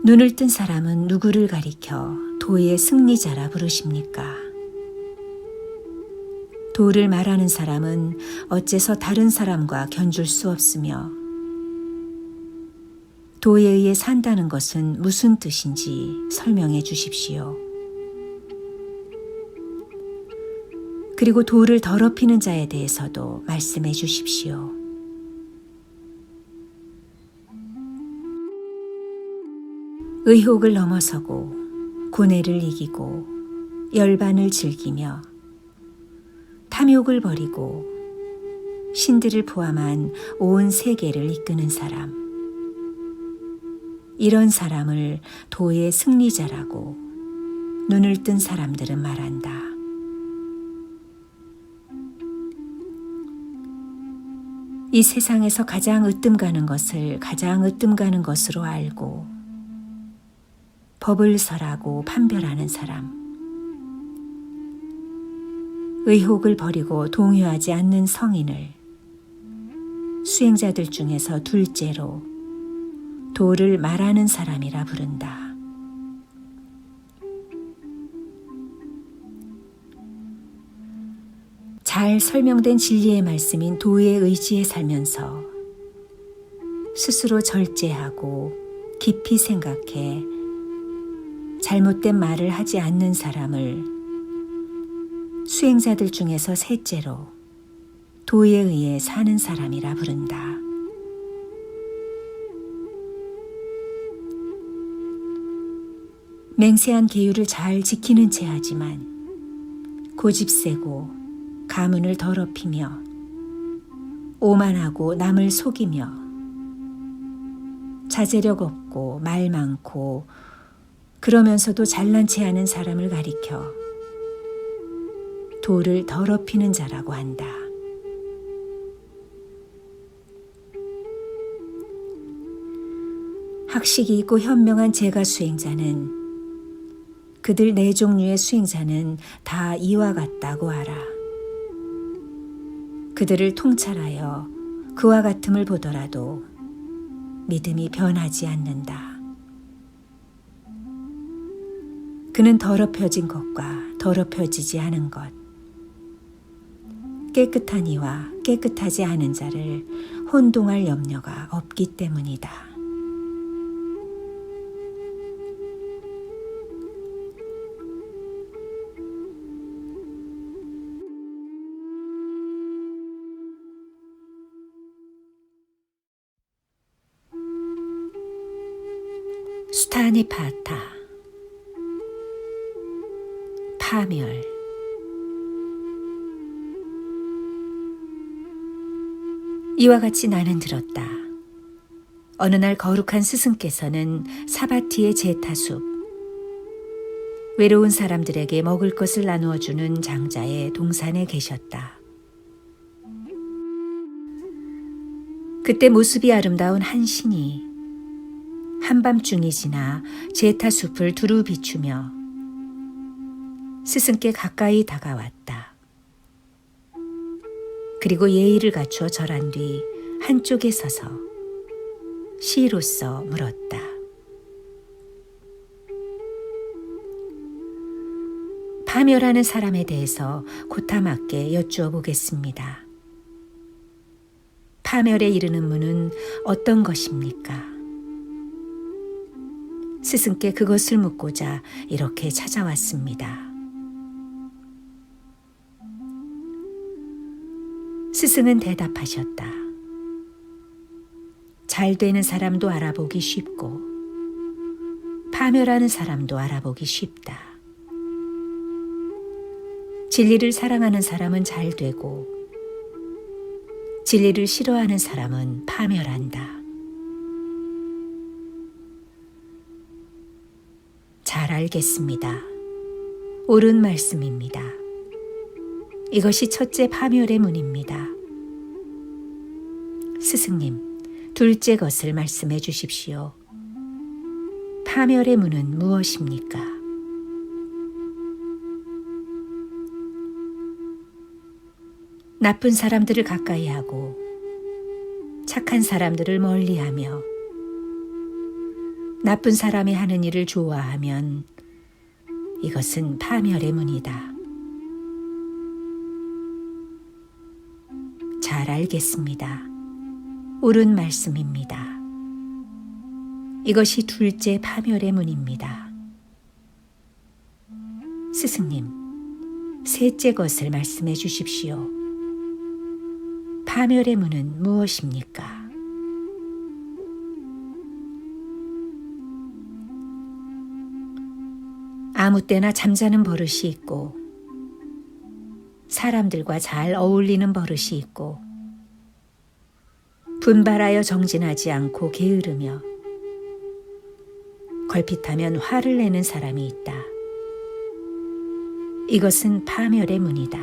눈을 뜬 사람은 누구를 가리켜 도의 승리자라 부르십니까? 도를 말하는 사람은 어째서 다른 사람과 견줄 수 없으며 도에 의해 산다는 것은 무슨 뜻인지 설명해 주십시오. 그리고 도를 더럽히는 자에 대해서도 말씀해 주십시오. 의혹을 넘어서고 고뇌를 이기고 열반을 즐기며 탐욕을 버리고 신들을 포함한 온 세계를 이끄는 사람, 이런 사람을 도의 승리자라고 눈을 뜬 사람들은 말한다. 이 세상에서 가장 으뜸 가는 것을 가장 으뜸 가는 것으로 알고 법을 설하고 판별하는 사람, 의혹을 버리고 동요하지 않는 성인을 수행자들 중에서 둘째로 도를 말하는 사람이라 부른다. 잘 설명된 진리의 말씀인 도의 의지에 살면서 스스로 절제하고 깊이 생각해 잘못된 말을 하지 않는 사람을 수행자들 중에서 셋째로 도에 의해 사는 사람이라 부른다. 맹세한 계율을 잘 지키는 채 하지만 고집세고 가문을 더럽히며 오만하고 남을 속이며 자제력 없고 말 많고 그러면서도 잘난 체 하는 사람을 가리켜 도를 더럽히는 자라고 한다. 학식이 있고 현명한 제가 수행자는 그들 네 종류의 수행자는 다 이와 같다고 알아. 그들을 통찰하여 그와 같음을 보더라도 믿음이 변하지 않는다. 그는 더럽혀진 것과 더럽혀지지 않은 것, 깨끗한 이와 깨끗하지 않은 자를 혼동할 염려가 없기 때문이다. 수타니파타 파멸. 이와 같이 나는 들었다. 어느 날 거룩한 스승께서는 사바티의 제타숲, 외로운 사람들에게 먹을 것을 나누어 주는 장자의 동산에 계셨다. 그때 모습이 아름다운 한 신이 한밤중이 지나 제타숲을 두루 비추며 스승께 가까이 다가왔다. 그리고 예의를 갖추어 절한 뒤 한쪽에 서서 시로써 물었다. 파멸하는 사람에 대해서 고타맞게 여쭈어 보겠습니다. 파멸에 이르는 문은 어떤 것입니까? 스승께 그것을 묻고자 이렇게 찾아왔습니다. 스승은 대답하셨다. 잘 되는 사람도 알아보기 쉽고 파멸하는 사람도 알아보기 쉽다. 진리를 사랑하는 사람은 잘 되고 진리를 싫어하는 사람은 파멸한다. 잘 알겠습니다. 옳은 말씀입니다. 이것이 첫째 파멸의 문입니다. 스승님, 둘째 것을 말씀해 주십시오. 파멸의 문은 무엇입니까? 나쁜 사람들을 가까이 하고 착한 사람들을 멀리하며 나쁜 사람이 하는 일을 좋아하면 이것은 파멸의 문이다. 잘 알겠습니다. 옳은 말씀입니다. 이것이 둘째 파멸의 문입니다. 스승님, 셋째 것을 말씀해 주십시오. 파멸의 문은 무엇입니까? 아무 때나 잠자는 버릇이 있고 사람들과 잘 어울리는 버릇이 있고 분발하여 정진하지 않고 게으르며 걸핏하면 화를 내는 사람이 있다. 이것은 파멸의 문이다.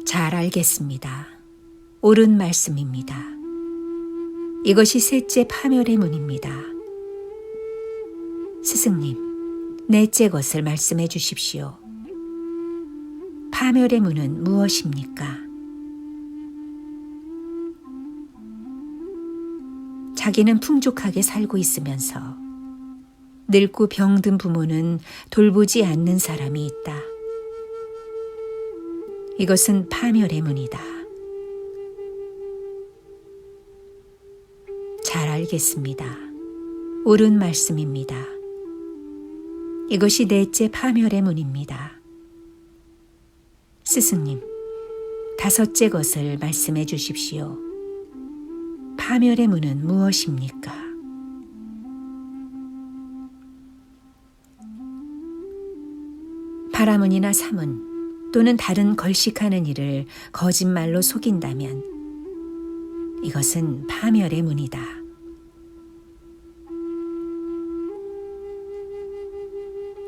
잘 알겠습니다. 옳은 말씀입니다. 이것이 셋째 파멸의 문입니다. 스승님, 넷째 것을 말씀해 주십시오. 파멸의 문은 무엇입니까? 자기는 풍족하게 살고 있으면서 늙고 병든 부모는 돌보지 않는 사람이 있다. 이것은 파멸의 문이다. 잘 알겠습니다. 옳은 말씀입니다. 이것이 넷째 파멸의 문입니다. 스승님, 다섯째 것을 말씀해 주십시오. 파멸의 문은 무엇입니까? 바라문이나 사문 또는 다른 걸식하는 일을 거짓말로 속인다면 이것은 파멸의 문이다.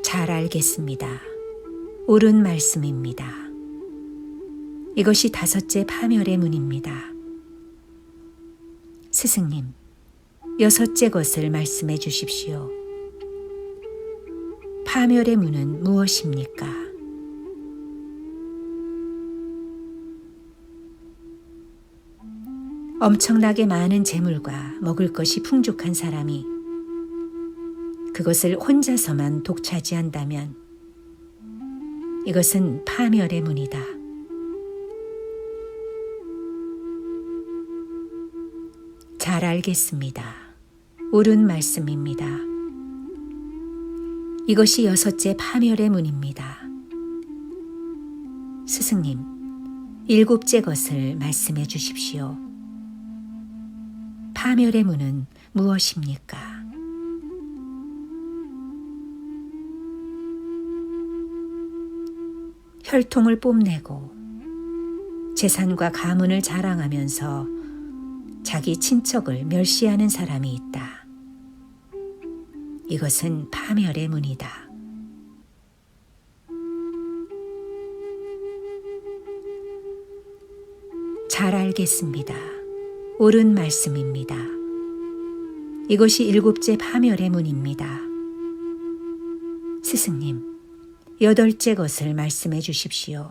잘 알겠습니다. 옳은 말씀입니다. 이것이 다섯째 파멸의 문입니다. 스승님, 여섯째 것을 말씀해 주십시오. 파멸의 문은 무엇입니까? 엄청나게 많은 재물과 먹을 것이 풍족한 사람이 그것을 혼자서만 독차지한다면 이것은 파멸의 문이다. 잘 알겠습니다. 옳은 말씀입니다. 이것이 여섯째 파멸의 문입니다. 스승님, 일곱째 것을 말씀해 주십시오. 파멸의 문은 무엇입니까? 혈통을 뽐내고 재산과 가문을 자랑하면서 자기 친척을 멸시하는 사람이 있다. 이것은 파멸의 문이다. 잘 알겠습니다. 옳은 말씀입니다. 이것이 일곱째 파멸의 문입니다. 스승님, 여덟째 것을 말씀해 주십시오.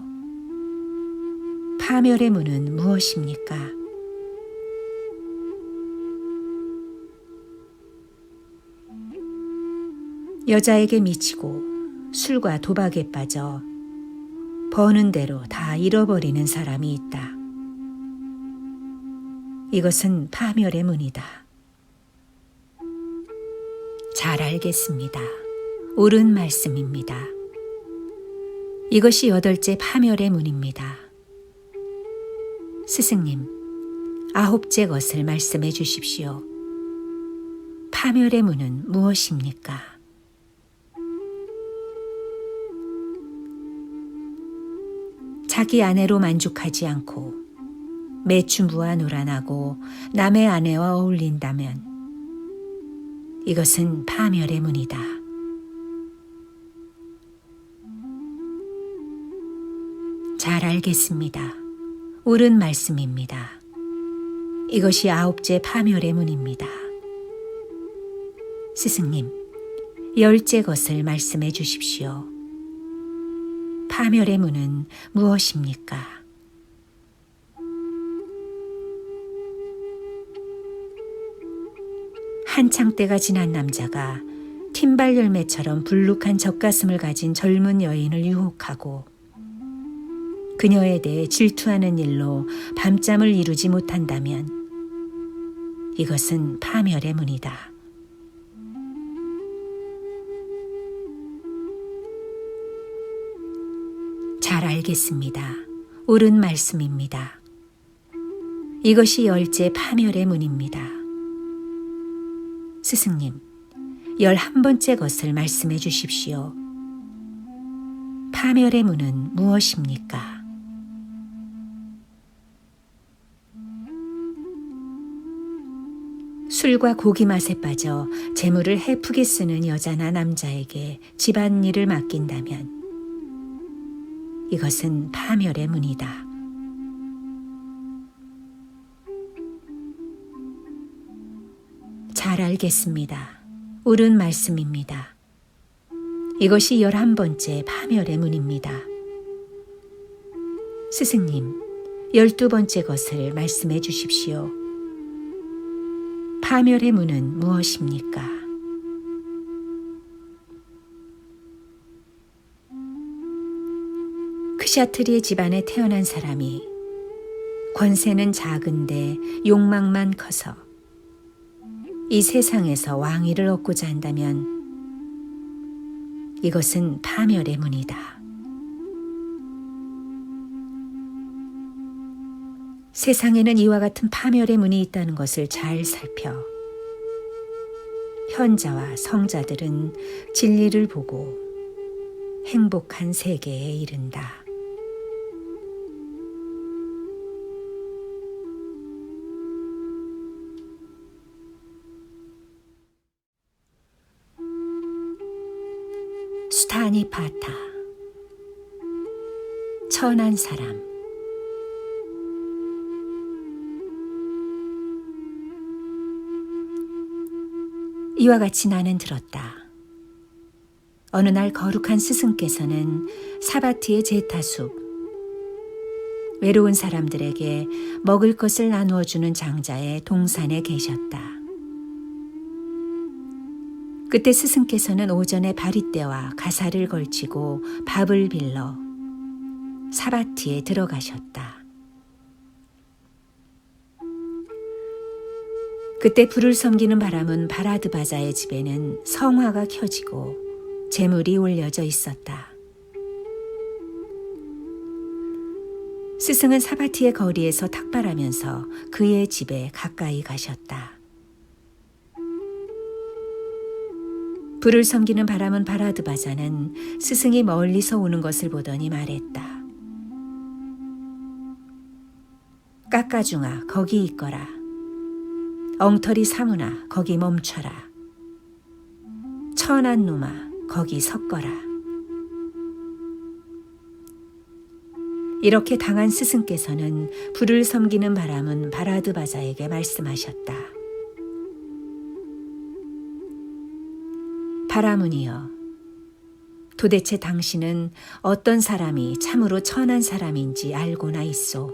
파멸의 문은 무엇입니까? 여자에게 미치고 술과 도박에 빠져 버는 대로 다 잃어버리는 사람이 있다. 이것은 파멸의 문이다. 잘 알겠습니다. 옳은 말씀입니다. 이것이 8째 파멸의 문입니다. 스승님, 9째 것을 말씀해 주십시오. 파멸의 문은 무엇입니까? 자기 아내로 만족하지 않고 매춘부와 놀아나고 남의 아내와 어울린다면 이것은 파멸의 문이다. 잘 알겠습니다. 옳은 말씀입니다. 이것이 9째 파멸의 문입니다. 스승님, 10째 것을 말씀해 주십시오. 파멸의 문은 무엇입니까? 한창 때가 지난 남자가 틴발 열매처럼 불룩한 젖가슴을 가진 젊은 여인을 유혹하고 그녀에 대해 질투하는 일로 밤잠을 이루지 못한다면 이것은 파멸의 문이다. 잘 알겠습니다. 옳은 말씀입니다. 이것이 10째 파멸의 문입니다. 스승님, 11번째 것을 말씀해 주십시오. 파멸의 문은 무엇입니까? 술과 고기 맛에 빠져 재물을 헤프게 쓰는 여자나 남자에게 집안일을 맡긴다면 이것은 파멸의 문이다. 잘 알겠습니다. 옳은 말씀입니다. 이것이 11번째 파멸의 문입니다. 스승님, 12번째 것을 말씀해 주십시오. 파멸의 문은 무엇입니까? 크샤트리의 집안에 태어난 사람이 권세는 작은데 욕망만 커서 이 세상에서 왕위를 얻고자 한다면 이것은 파멸의 문이다. 세상에는 이와 같은 파멸의 문이 있다는 것을 잘 살펴 현자와 성자들은 진리를 보고 행복한 세계에 이른다. 수타니파타, 천한 사람. 이와 같이 나는 들었다. 어느 날 거룩한 스승께서는 사바티의 제타숲, 외로운 사람들에게 먹을 것을 나누어 주는 장자의 동산에 계셨다. 그때 스승께서는 오전에 바리떼와 가사를 걸치고 밥을 빌러 사바티에 들어가셨다. 그때 불을 섬기는 바람은 바라드바자의 집에는 성화가 켜지고 재물이 올려져 있었다. 스승은 사바티의 거리에서 탁발하면서 그의 집에 가까이 가셨다. 불을 섬기는 바람은 바라드바자는 스승이 멀리서 오는 것을 보더니 말했다. 깎아중아, 거기 있거라. 엉터리 사문아, 거기 멈춰라. 천한 놈아, 거기 섰거라. 이렇게 당한 스승께서는 불을 섬기는 바람은 바라드바자에게 말씀하셨다. 바라문이여, 도대체 당신은 어떤 사람이 참으로 천한 사람인지 알고나 있소.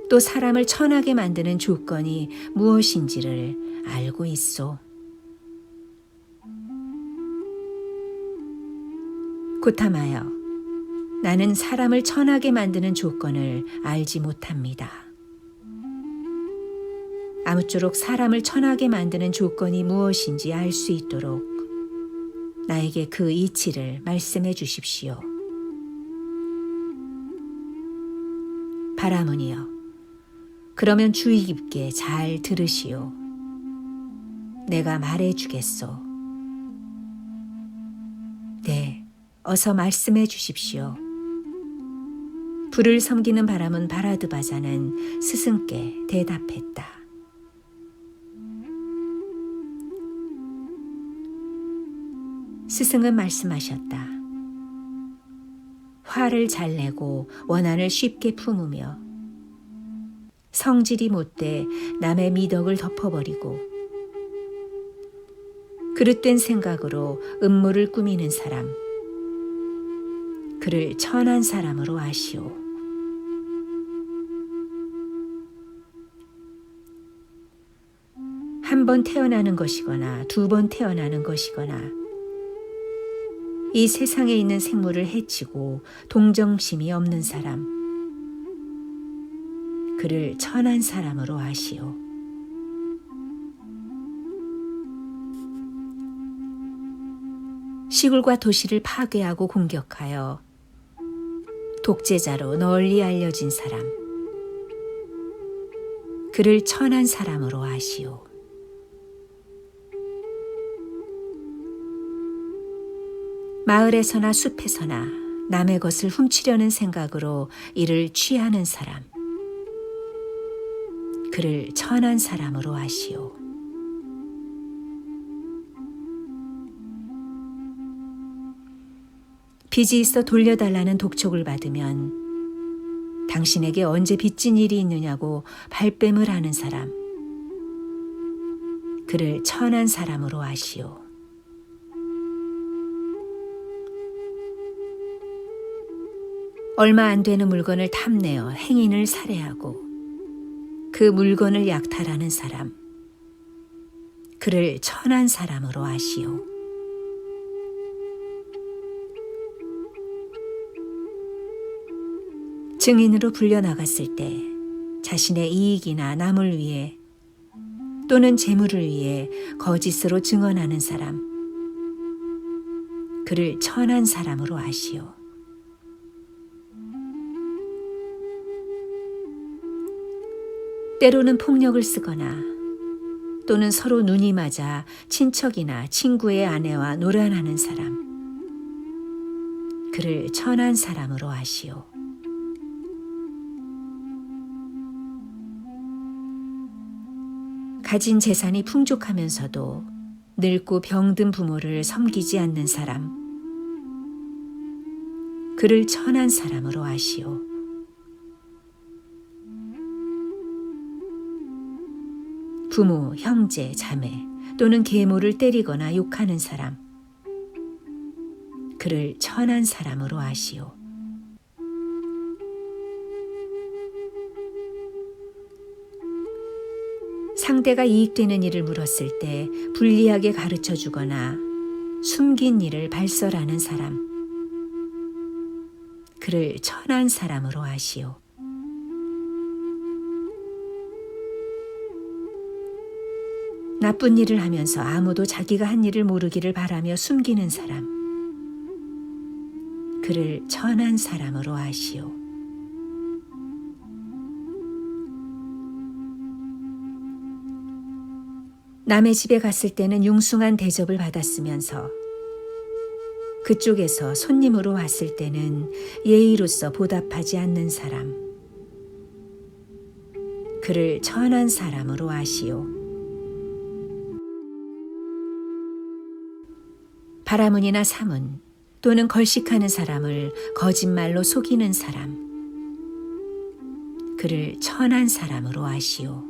또 사람을 천하게 만드는 조건이 무엇인지를 알고 있소. 고타마여, 나는 사람을 천하게 만드는 조건을 알지 못합니다. 아무쪼록 사람을 천하게 만드는 조건이 무엇인지 알 수 있도록 나에게 그 이치를 말씀해 주십시오. 바라문이여, 그러면 주의 깊게 잘 들으시오. 내가 말해 주겠소. 네, 어서 말씀해 주십시오. 불을 섬기는 바라문 바라드바자는 스승께 대답했다. 스승은 말씀하셨다. 화를 잘 내고 원한을 쉽게 품으며 성질이 못돼 남의 미덕을 덮어버리고 그릇된 생각으로 음모를 꾸미는 사람, 그를 천한 사람으로 아시오. 한 번 태어나는 것이거나 두 번 태어나는 것이거나 이 세상에 있는 생물을 해치고 동정심이 없는 사람, 그를 천한 사람으로 아시오. 시골과 도시를 파괴하고 공격하여 독재자로 널리 알려진 사람, 그를 천한 사람으로 아시오. 마을에서나 숲에서나 남의 것을 훔치려는 생각으로 이를 취하는 사람, 그를 천한 사람으로 아시오. 빚이 있어 돌려달라는 독촉을 받으면 당신에게 언제 빚진 일이 있느냐고 발뺌을 하는 사람, 그를 천한 사람으로 아시오. 얼마 안 되는 물건을 탐내어 행인을 살해하고 그 물건을 약탈하는 사람, 그를 천한 사람으로 아시오. 증인으로 불려나갔을 때 자신의 이익이나 남을 위해 또는 재물을 위해 거짓으로 증언하는 사람, 그를 천한 사람으로 아시오. 때로는 폭력을 쓰거나 또는 서로 눈이 맞아 친척이나 친구의 아내와 노란하는 사람, 그를 천한 사람으로 아시오. 가진 재산이 풍족하면서도 늙고 병든 부모를 섬기지 않는 사람, 그를 천한 사람으로 아시오. 부모, 형제, 자매 또는 계모를 때리거나 욕하는 사람, 그를 천한 사람으로 아시오. 상대가 이익되는 일을 물었을 때 불리하게 가르쳐주거나 숨긴 일을 발설하는 사람, 그를 천한 사람으로 아시오. 나쁜 일을 하면서 아무도 자기가 한 일을 모르기를 바라며 숨기는 사람, 그를 천한 사람으로 아시오. 남의 집에 갔을 때는 융숭한 대접을 받았으면서 그쪽에서 손님으로 왔을 때는 예의로서 보답하지 않는 사람, 그를 천한 사람으로 아시오. 바라문이나 사문 또는 걸식하는 사람을 거짓말로 속이는 사람, 그를 천한 사람으로 아시오.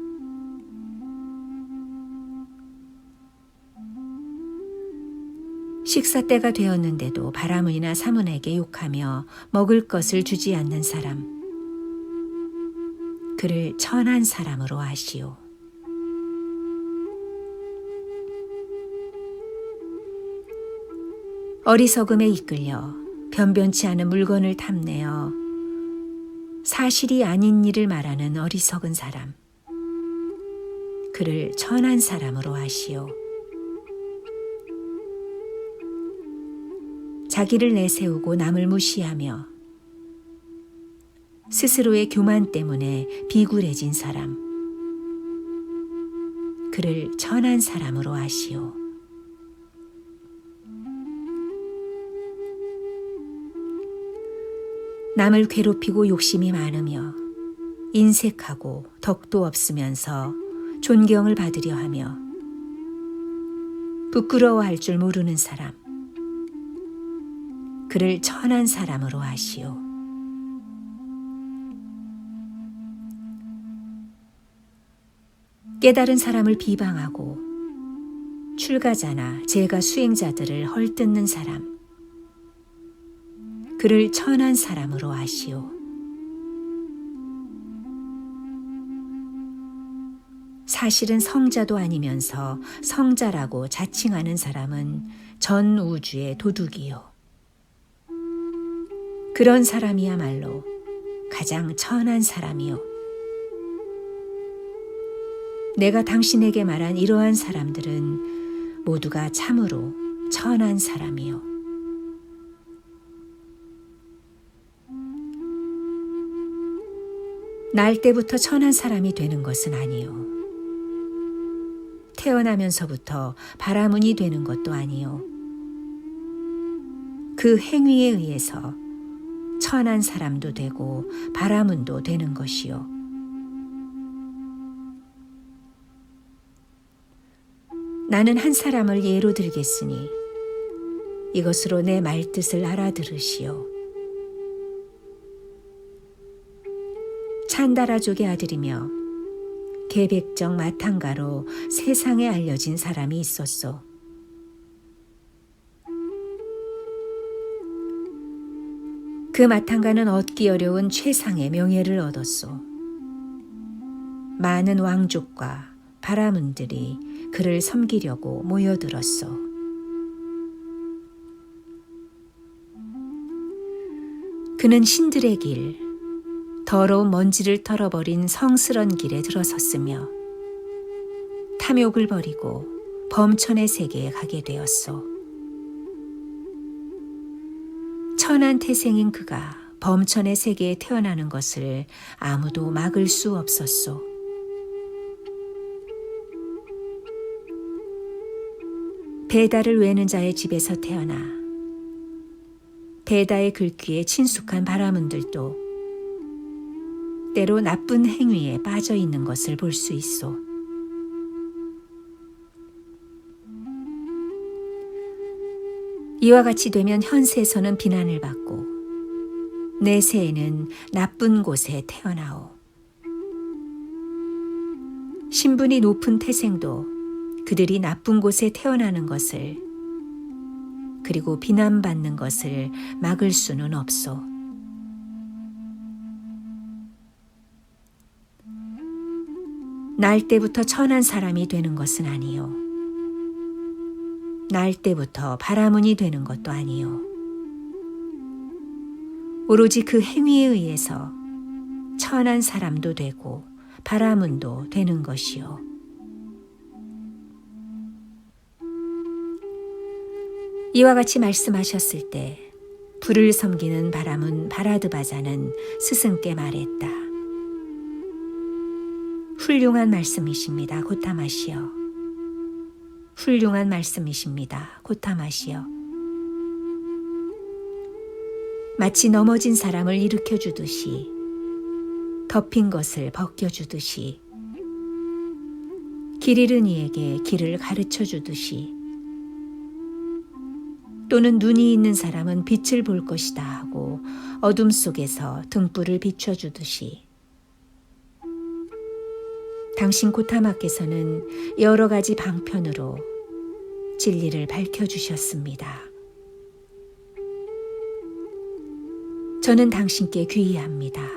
식사 때가 되었는데도 바라문이나 사문에게 욕하며 먹을 것을 주지 않는 사람, 그를 천한 사람으로 아시오. 어리석음에 이끌려 변변치 않은 물건을 탐내어 사실이 아닌 일을 말하는 어리석은 사람, 그를 천한 사람으로 하시오. 자기를 내세우고 남을 무시하며 스스로의 교만 때문에 비굴해진 사람, 그를 천한 사람으로 하시오. 남을 괴롭히고 욕심이 많으며 인색하고 덕도 없으면서 존경을 받으려 하며 부끄러워할 줄 모르는 사람, 그를 천한 사람으로 하시오. 깨달은 사람을 비방하고 출가자나 제가 수행자들을 헐뜯는 사람, 그를 천한 사람으로 하시오. 사실은 성자도 아니면서 성자라고 자칭하는 사람은 전 우주의 도둑이요. 그런 사람이야말로 가장 천한 사람이요. 내가 당신에게 말한 이러한 사람들은 모두가 참으로 천한 사람이요. 날 때부터 천한 사람이 되는 것은 아니요. 태어나면서부터 바라문이 되는 것도 아니요. 그 행위에 의해서 천한 사람도 되고 바라문도 되는 것이요. 나는 한 사람을 예로 들겠으니 이것으로 내 말뜻을 알아들으시오. 찬다라족의 아들이며 개백정 마탕가로 세상에 알려진 사람이 있었소. 그 마탕가는 얻기 어려운 최상의 명예를 얻었소. 많은 왕족과 바라문들이 그를 섬기려고 모여들었소. 그는 신들의 길, 더러운 먼지를 털어버린 성스런 길에 들어섰으며 탐욕을 버리고 범천의 세계에 가게 되었소. 천한 태생인 그가 범천의 세계에 태어나는 것을 아무도 막을 수 없었소. 베다를 외는 자의 집에서 태어나 베다의 글귀에 친숙한 바라문들도 때로 나쁜 행위에 빠져 있는 것을 볼 수 있소. 이와 같이 되면 현세에서는 비난을 받고 내세에는 나쁜 곳에 태어나오. 신분이 높은 태생도 그들이 나쁜 곳에 태어나는 것을 그리고 비난받는 것을 막을 수는 없소. 날 때부터 천한 사람이 되는 것은 아니요. 날 때부터 바라문이 되는 것도 아니요. 오로지 그 행위에 의해서 천한 사람도 되고 바라문도 되는 것이요. 이와 같이 말씀하셨을 때 불을 섬기는 바라문 바라드바자는 스승께 말했다. 훌륭한 말씀이십니다. 고타마시여. 훌륭한 말씀이십니다. 고타마시여. 마치 넘어진 사람을 일으켜주듯이 덮인 것을 벗겨주듯이 길 잃은 이에게 길을 가르쳐주듯이 또는 눈이 있는 사람은 빛을 볼 것이다 하고 어둠 속에서 등불을 비춰주듯이 당신 고타마께서는 여러 가지 방편으로 진리를 밝혀주셨습니다. 저는 당신께 귀의합니다.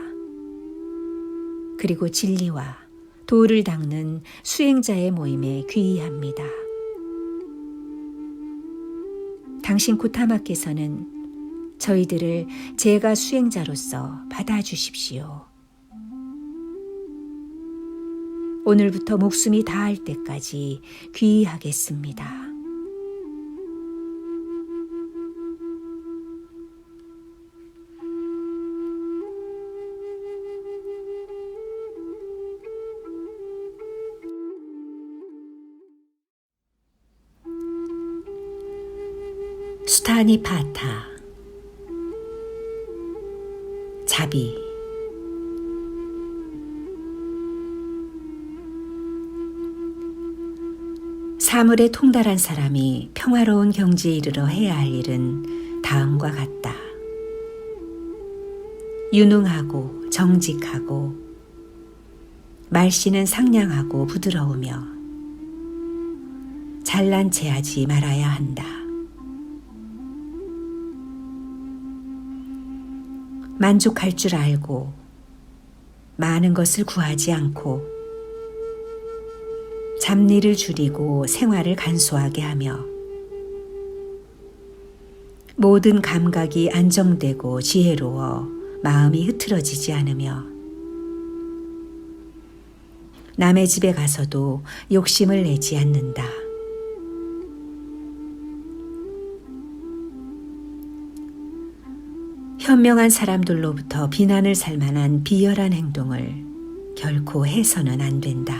그리고 진리와 도를 닦는 수행자의 모임에 귀의합니다. 당신 고타마께서는 저희들을 제가 수행자로서 받아주십시오. 오늘부터 목숨이 다할 때까지 귀의하겠습니다. 수타니 파타 자비. 사물에 통달한 사람이 평화로운 경지에 이르러 해야 할 일은 다음과 같다. 유능하고 정직하고 말씨는 상냥하고 부드러우며 잘난 체하지 말아야 한다. 만족할 줄 알고 많은 것을 구하지 않고 잡일을 줄이고 생활을 간소하게 하며 모든 감각이 안정되고 지혜로워 마음이 흐트러지지 않으며 남의 집에 가서도 욕심을 내지 않는다. 현명한 사람들로부터 비난을 살 만한 비열한 행동을 결코 해서는 안 된다.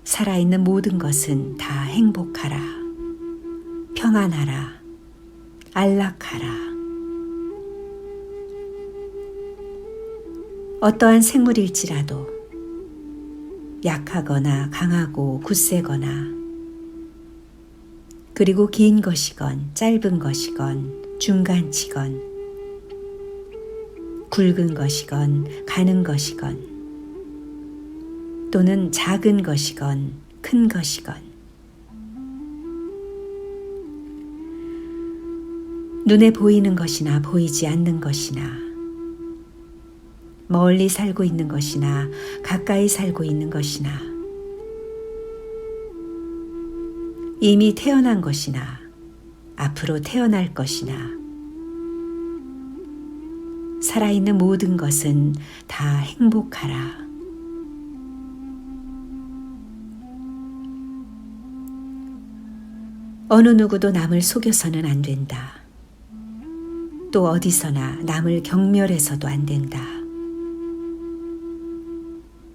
살아있는 모든 것은 다 행복하라, 평안하라, 안락하라. 어떠한 생물일지라도 약하거나 강하고 굳세거나 그리고 긴 것이건 짧은 것이건 중간치건 굵은 것이건 가는 것이건 또는 작은 것이건 큰 것이건 눈에 보이는 것이나 보이지 않는 것이나 멀리 살고 있는 것이나 가까이 살고 있는 것이나 이미 태어난 것이나 앞으로 태어날 것이나 살아있는 모든 것은 다 행복하라. 어느 누구도 남을 속여서는 안 된다. 또 어디서나 남을 경멸해서도 안 된다.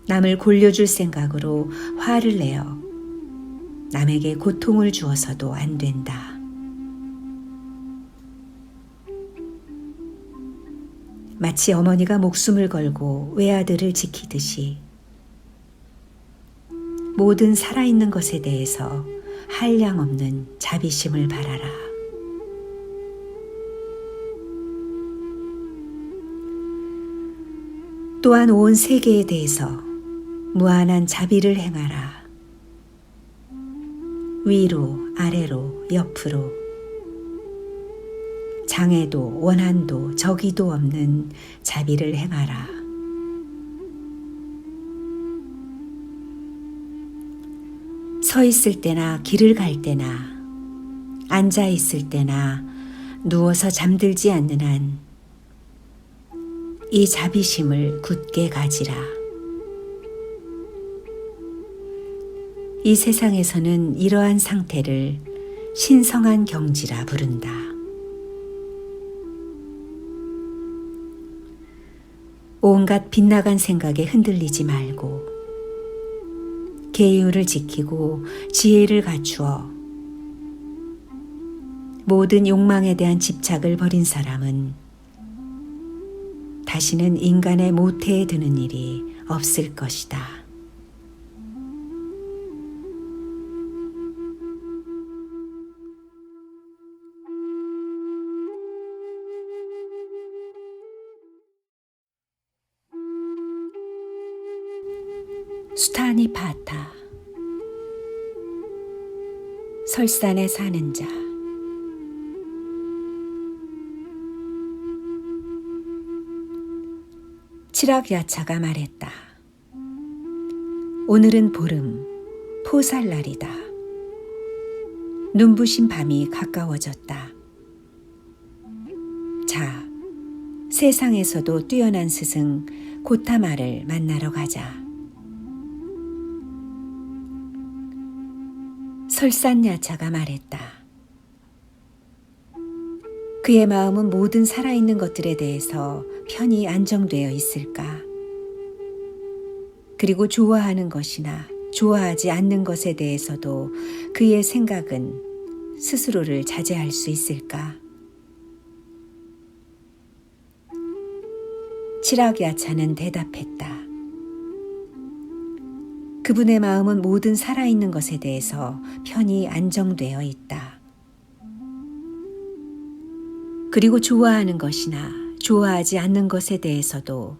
남을 골려줄 생각으로 화를 내어 남에게 고통을 주어서도 안 된다. 마치 어머니가 목숨을 걸고 외아들을 지키듯이 모든 살아있는 것에 대해서 한량없는 자비심을 바라라. 또한 온 세계에 대해서 무한한 자비를 행하라. 위로, 아래로, 옆으로 장애도, 원한도, 저기도 없는 자비를 행하라. 서 있을 때나 길을 갈 때나 앉아 있을 때나 누워서 잠들지 않는 한 이 자비심을 굳게 가지라. 이 세상에서는 이러한 상태를 신성한 경지라 부른다. 온갖 빗나간 생각에 흔들리지 말고 계율을 지키고 지혜를 갖추어 모든 욕망에 대한 집착을 버린 사람은 다시는 인간의 모태에 드는 일이 없을 것이다. 수타니 파타 설산에 사는 자. 칠학야차가 말했다. 오늘은 보름, 포살날이다. 눈부신 밤이 가까워졌다. 자, 세상에서도 뛰어난 스승 고타마를 만나러 가자. 설산야차가 말했다. 그의 마음은 모든 살아있는 것들에 대해서 편히 안정되어 있을까? 그리고 좋아하는 것이나 좋아하지 않는 것에 대해서도 그의 생각은 스스로를 자제할 수 있을까? 칠학야차는 대답했다. 그분의 마음은 모든 살아있는 것에 대해서 편히 안정되어 있다. 그리고 좋아하는 것이나 좋아하지 않는 것에 대해서도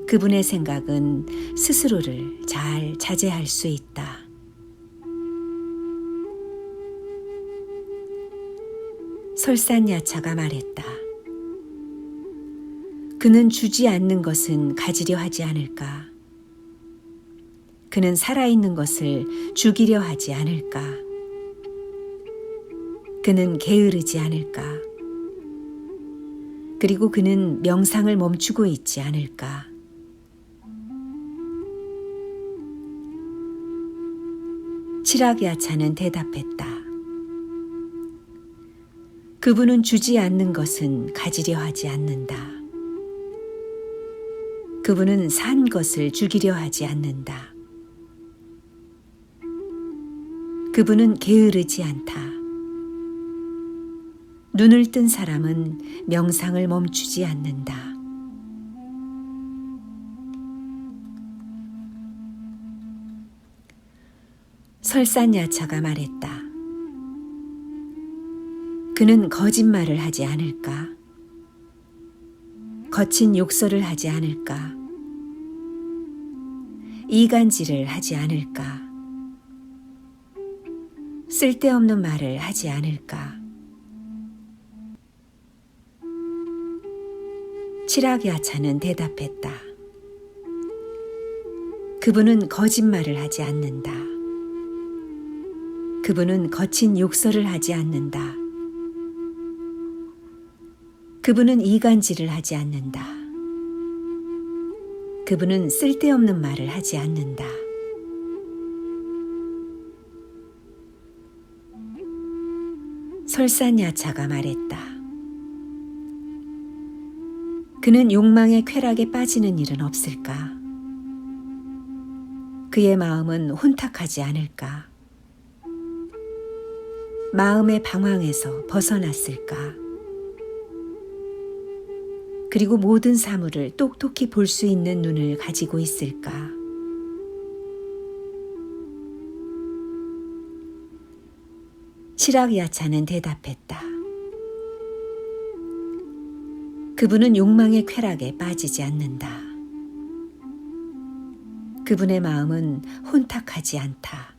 그분의 생각은 스스로를 잘 자제할 수 있다. 설산야차가 말했다. 그는 주지 않는 것은 가지려 하지 않을까? 그는 살아있는 것을 죽이려 하지 않을까? 그는 게으르지 않을까? 그리고 그는 명상을 멈추고 있지 않을까? 칠학야차는 대답했다. 그분은 주지 않는 것은 가지려 하지 않는다. 그분은 산 것을 죽이려 하지 않는다. 그분은 게으르지 않다. 눈을 뜬 사람은 명상을 멈추지 않는다. 설산야차가 말했다. 그는 거짓말을 하지 않을까? 거친 욕설을 하지 않을까? 이간질을 하지 않을까? 쓸데없는 말을 하지 않을까? 칠학야차는 대답했다. 그분은 거짓말을 하지 않는다. 그분은 거친 욕설을 하지 않는다. 그분은 이간질을 하지 않는다. 그분은 쓸데없는 말을 하지 않는다. 설산야차가 말했다. 그는 욕망의 쾌락에 빠지는 일은 없을까? 그의 마음은 혼탁하지 않을까? 마음의 방황에서 벗어났을까? 그리고 모든 사물을 똑똑히 볼 수 있는 눈을 가지고 있을까? 칠학야차는 대답했다. 그분은 욕망의 쾌락에 빠지지 않는다. 그분의 마음은 혼탁하지 않다.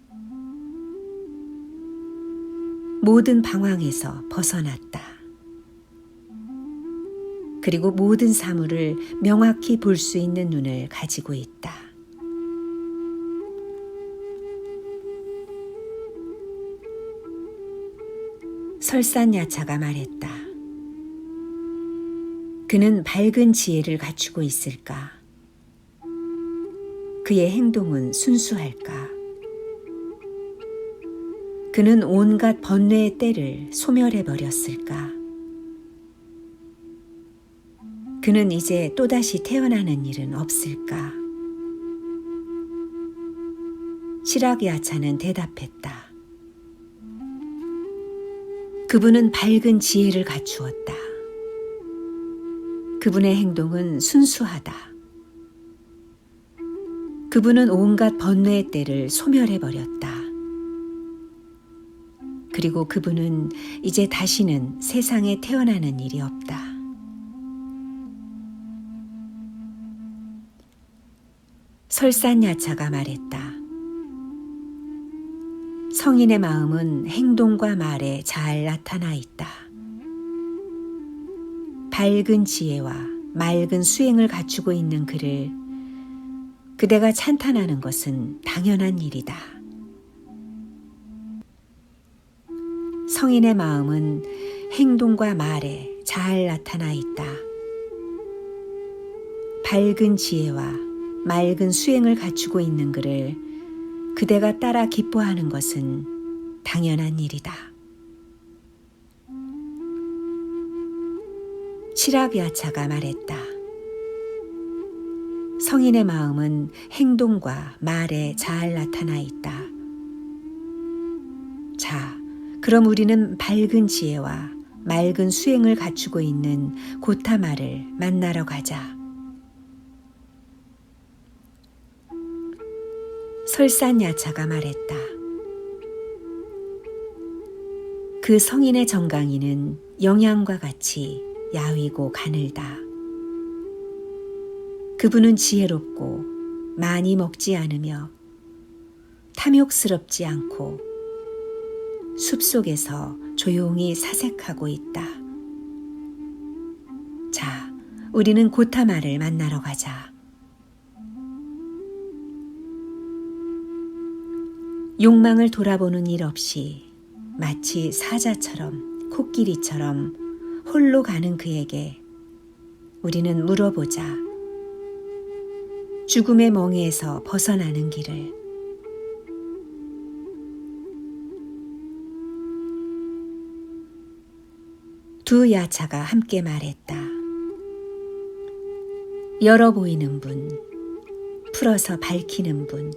모든 방황에서 벗어났다. 그리고 모든 사물을 명확히 볼 수 있는 눈을 가지고 있다. 설산야차가 말했다. 그는 밝은 지혜를 갖추고 있을까? 그의 행동은 순수할까? 그는 온갖 번뇌의 때를 소멸해버렸을까? 그는 이제 또다시 태어나는 일은 없을까? 칠학야차는 대답했다. 그분은 밝은 지혜를 갖추었다. 그분의 행동은 순수하다. 그분은 온갖 번뇌의 때를 소멸해버렸다. 그리고 그분은 이제 다시는 세상에 태어나는 일이 없다. 설산야차가 말했다. 성인의 마음은 행동과 말에 잘 나타나 있다. 밝은 지혜와 맑은 수행을 갖추고 있는 그를 그대가 찬탄하는 것은 당연한 일이다. 성인의 마음은 행동과 말에 잘 나타나 있다. 밝은 지혜와 맑은 수행을 갖추고 있는 그를 그대가 따라 기뻐하는 것은 당연한 일이다. 칠합야차가 말했다. 성인의 마음은 행동과 말에 잘 나타나 있다. 자, 그럼 우리는 밝은 지혜와 맑은 수행을 갖추고 있는 고타마를 만나러 가자. 설산야차가 말했다. 그 성인의 정강이는 영양과 같이 야위고 가늘다. 그분은 지혜롭고 많이 먹지 않으며 탐욕스럽지 않고 숲속에서 조용히 사색하고 있다. 자, 우리는 고타마를 만나러 가자. 욕망을 돌아보는 일 없이 마치 사자처럼 코끼리처럼 홀로 가는 그에게 우리는 물어보자. 죽음의 멍에에서 벗어나는 길을. 두 야차가 함께 말했다. 열어 보이는 분, 풀어서 밝히는 분,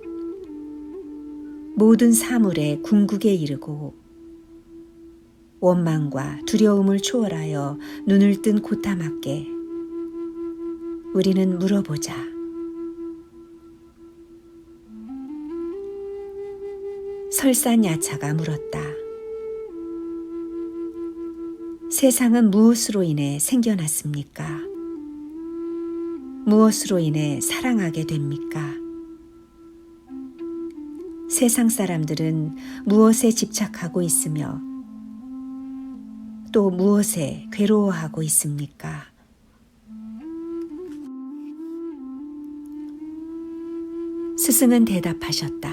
모든 사물의 궁극에 이르고 원망과 두려움을 초월하여 눈을 뜬 고타마께 우리는 물어보자. 설산야차가 물었다. 세상은 무엇으로 인해 생겨났습니까? 무엇으로 인해 사랑하게 됩니까? 세상 사람들은 무엇에 집착하고 있으며 또 무엇에 괴로워하고 있습니까? 스승은 대답하셨다.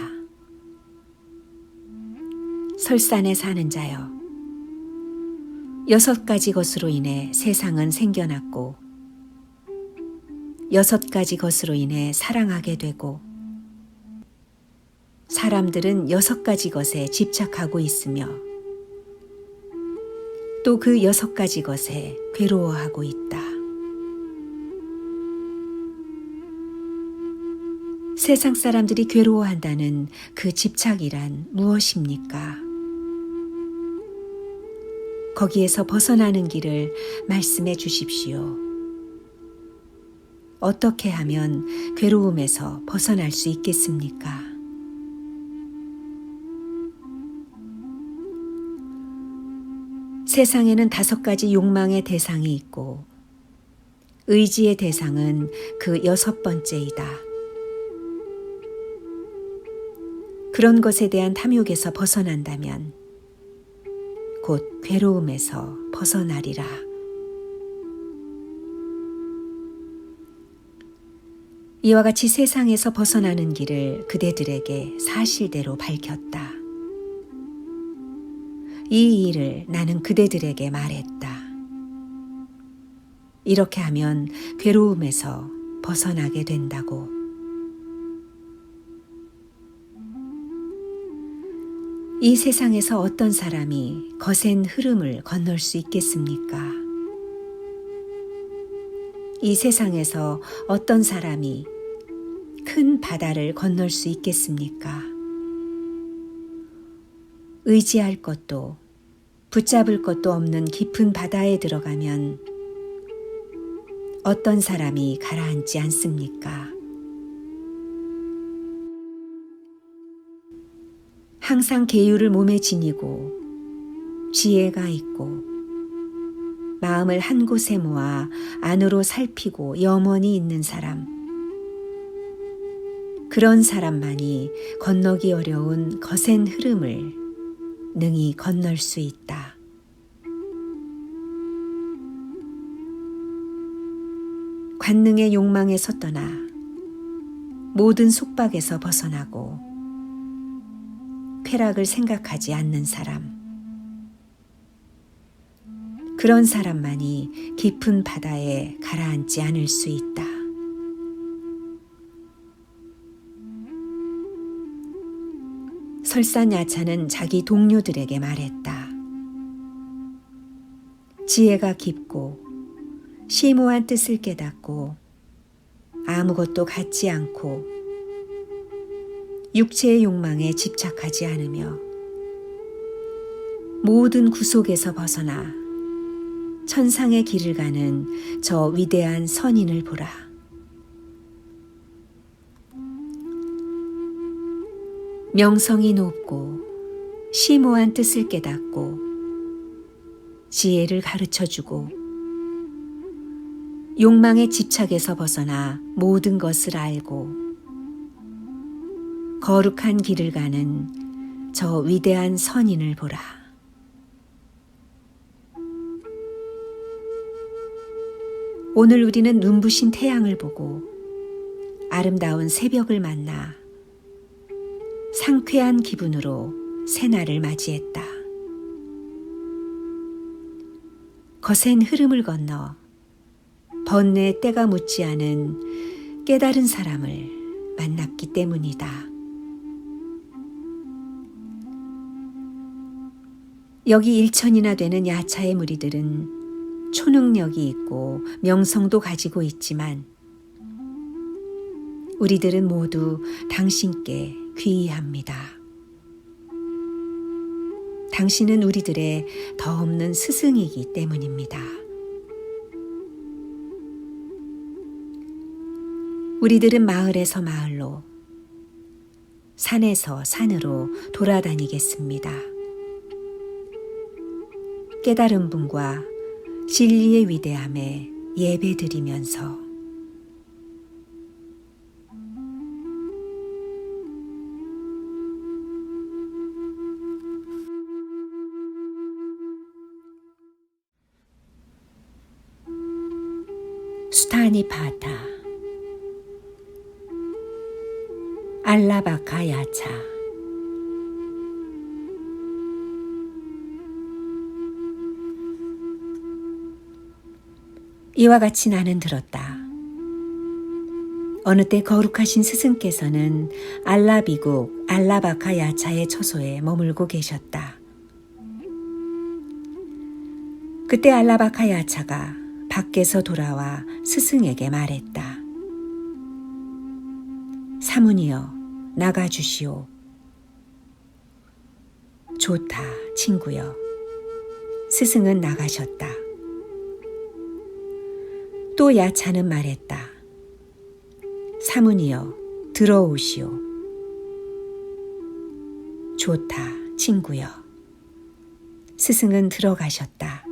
설산에 사는 자여, 6가지 것으로 인해 세상은 생겨났고 6가지 것으로 인해 사랑하게 되고 사람들은 6가지 것에 집착하고 있으며 또 그 6가지 것에 괴로워하고 있다. 세상 사람들이 괴로워한다는 그 집착이란 무엇입니까? 거기에서 벗어나는 길을 말씀해 주십시오. 어떻게 하면 괴로움에서 벗어날 수 있겠습니까? 세상에는 5가지 욕망의 대상이 있고 의지의 대상은 그 6번째이다. 그런 것에 대한 탐욕에서 벗어난다면 곧 괴로움에서 벗어나리라. 이와 같이 세상에서 벗어나는 길을 그대들에게 사실대로 밝혔다. 이 일을 나는 그대들에게 말했다. 이렇게 하면 괴로움에서 벗어나게 된다고. 이 세상에서 어떤 사람이 거센 흐름을 건널 수 있겠습니까? 이 세상에서 어떤 사람이 큰 바다를 건널 수 있겠습니까? 의지할 것도 붙잡을 것도 없는 깊은 바다에 들어가면 어떤 사람이 가라앉지 않습니까? 항상 계율을 몸에 지니고 지혜가 있고 마음을 한 곳에 모아 안으로 살피고 염원이 있는 사람, 그런 사람만이 건너기 어려운 거센 흐름을 능히 건널 수 있다. 관능의 욕망에서 떠나 모든 속박에서 벗어나고 쾌락을 생각하지 않는 사람, 그런 사람만이 깊은 바다에 가라앉지 않을 수 있다. 설산야차는 자기 동료들에게 말했다. 지혜가 깊고 심오한 뜻을 깨닫고 아무것도 갖지 않고 육체의 욕망에 집착하지 않으며 모든 구속에서 벗어나 천상의 길을 가는 저 위대한 선인을 보라. 명성이 높고 심오한 뜻을 깨닫고 지혜를 가르쳐주고 욕망의 집착에서 벗어나 모든 것을 알고 거룩한 길을 가는 저 위대한 선인을 보라. 오늘 우리는 눈부신 태양을 보고 아름다운 새벽을 만나 상쾌한 기분으로 새날을 맞이했다. 거센 흐름을 건너 번뇌의 때가 묻지 않은 깨달은 사람을 만났기 때문이다. 여기 1천이나 되는 야차의 무리들은 초능력이 있고 명성도 가지고 있지만 우리들은 모두 당신께 귀의합니다. 당신은 우리들의 더 없는 스승이기 때문입니다. 우리들은 마을에서 마을로, 산에서 산으로 돌아다니겠습니다. 깨달은 분과 진리의 위대함에 예배드리면서 수타니파타 알라바카 야차. 이와 같이 나는 들었다. 어느 때 거룩하신 스승께서는 알라비국 알라바카 야차의 처소에 머물고 계셨다. 그때 알라바카 야차가 밖에서 돌아와 스승에게 말했다. 사문이여, 나가주시오. 좋다, 친구여. 스승은 나가셨다. 또 야차는 말했다. 사문이여, 들어오시오. 좋다, 친구여. 스승은 들어가셨다.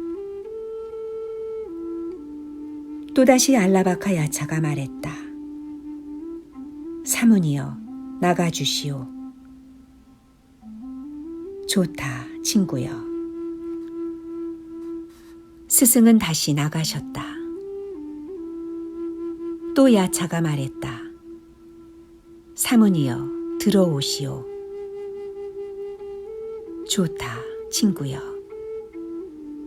또다시 알라바카 야차가 말했다. 사문이여, 나가주시오. 좋다, 친구여. 스승은 다시 나가셨다. 또 야차가 말했다. 사문이여, 들어오시오. 좋다, 친구여.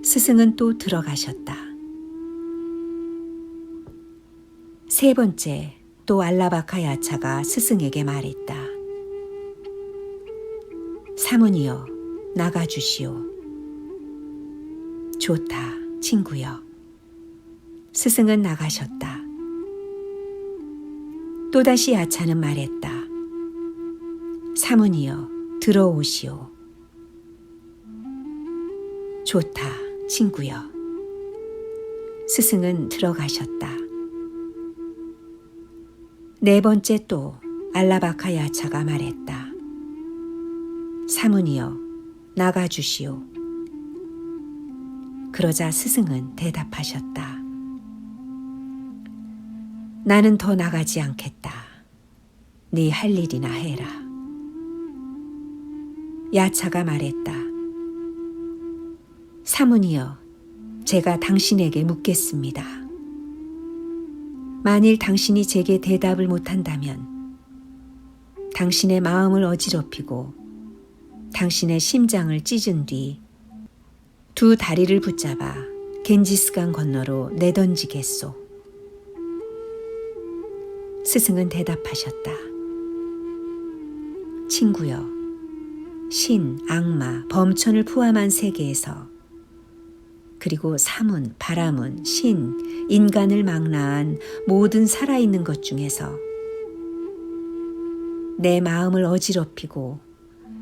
스승은 또 들어가셨다. 세 번째, 또 알라바카 야차가 스승에게 말했다. 사문이여, 나가주시오. 좋다, 친구여. 스승은 나가셨다. 또다시 야차는 말했다. 사문이여, 들어오시오. 좋다, 친구여. 스승은 들어가셨다. 네 번째 또 알라바카 야차가 말했다. 사문이여, 나가주시오. 그러자 스승은 대답하셨다. 나는 더 나가지 않겠다. 네 할 일이나 해라. 야차가 말했다. 사문이여, 제가 당신에게 묻겠습니다. 만일 당신이 제게 대답을 못한다면 당신의 마음을 어지럽히고 당신의 심장을 찢은 뒤 두 다리를 붙잡아 겐지스강 건너로 내던지겠소. 스승은 대답하셨다. 친구여, 신, 악마, 범천을 포함한 세계에서, 그리고 사문, 바라문, 신, 인간을 망라한 모든 살아있는 것 중에서 내 마음을 어지럽히고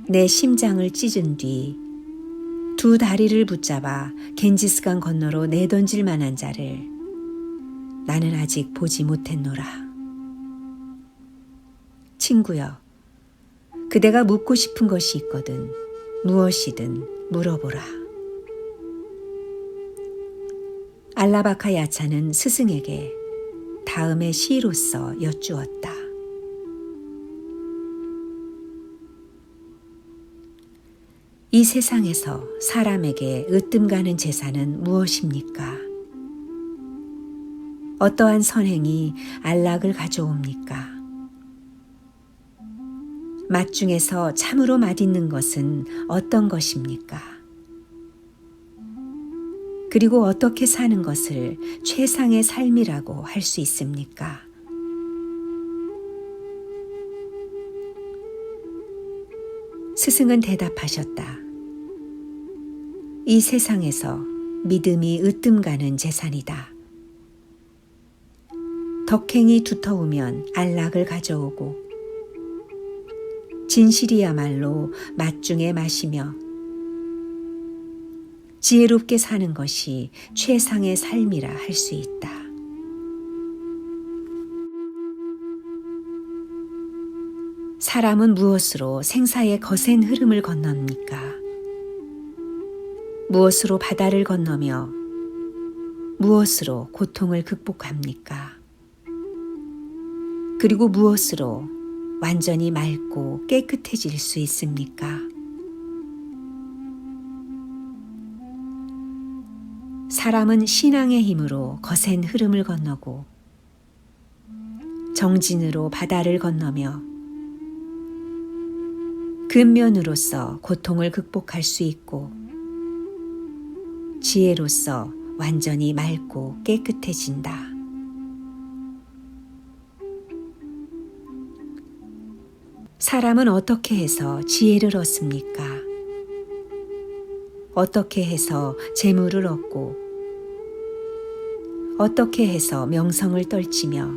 내 심장을 찢은 뒤 두 다리를 붙잡아 겐지스강 건너로 내던질 만한 자를 나는 아직 보지 못했노라. 친구여, 그대가 묻고 싶은 것이 있거든 무엇이든 물어보라. 알라바카 야차는 스승에게 다음의 시로서 여쭈었다. 이 세상에서 사람에게 으뜸가는 재산은 무엇입니까? 어떠한 선행이 안락을 가져옵니까? 맛 중에서 참으로 맛있는 것은 어떤 것입니까? 그리고 어떻게 사는 것을 최상의 삶이라고 할 수 있습니까? 스승은 대답하셨다. 이 세상에서 믿음이 으뜸가는 재산이다. 덕행이 두터우면 안락을 가져오고 진실이야말로 맛 중에 맛이며 지혜롭게 사는 것이 최상의 삶이라 할 수 있다. 사람은 무엇으로 생사의 거센 흐름을 건넙니까? 무엇으로 바다를 건너며 무엇으로 고통을 극복합니까? 그리고 무엇으로 완전히 맑고 깨끗해질 수 있습니까? 사람은 신앙의 힘으로 거센 흐름을 건너고 정진으로 바다를 건너며 근면으로서 고통을 극복할 수 있고 지혜로서 완전히 맑고 깨끗해진다. 사람은 어떻게 해서 지혜를 얻습니까? 어떻게 해서 재물을 얻고 어떻게 해서 명성을 떨치며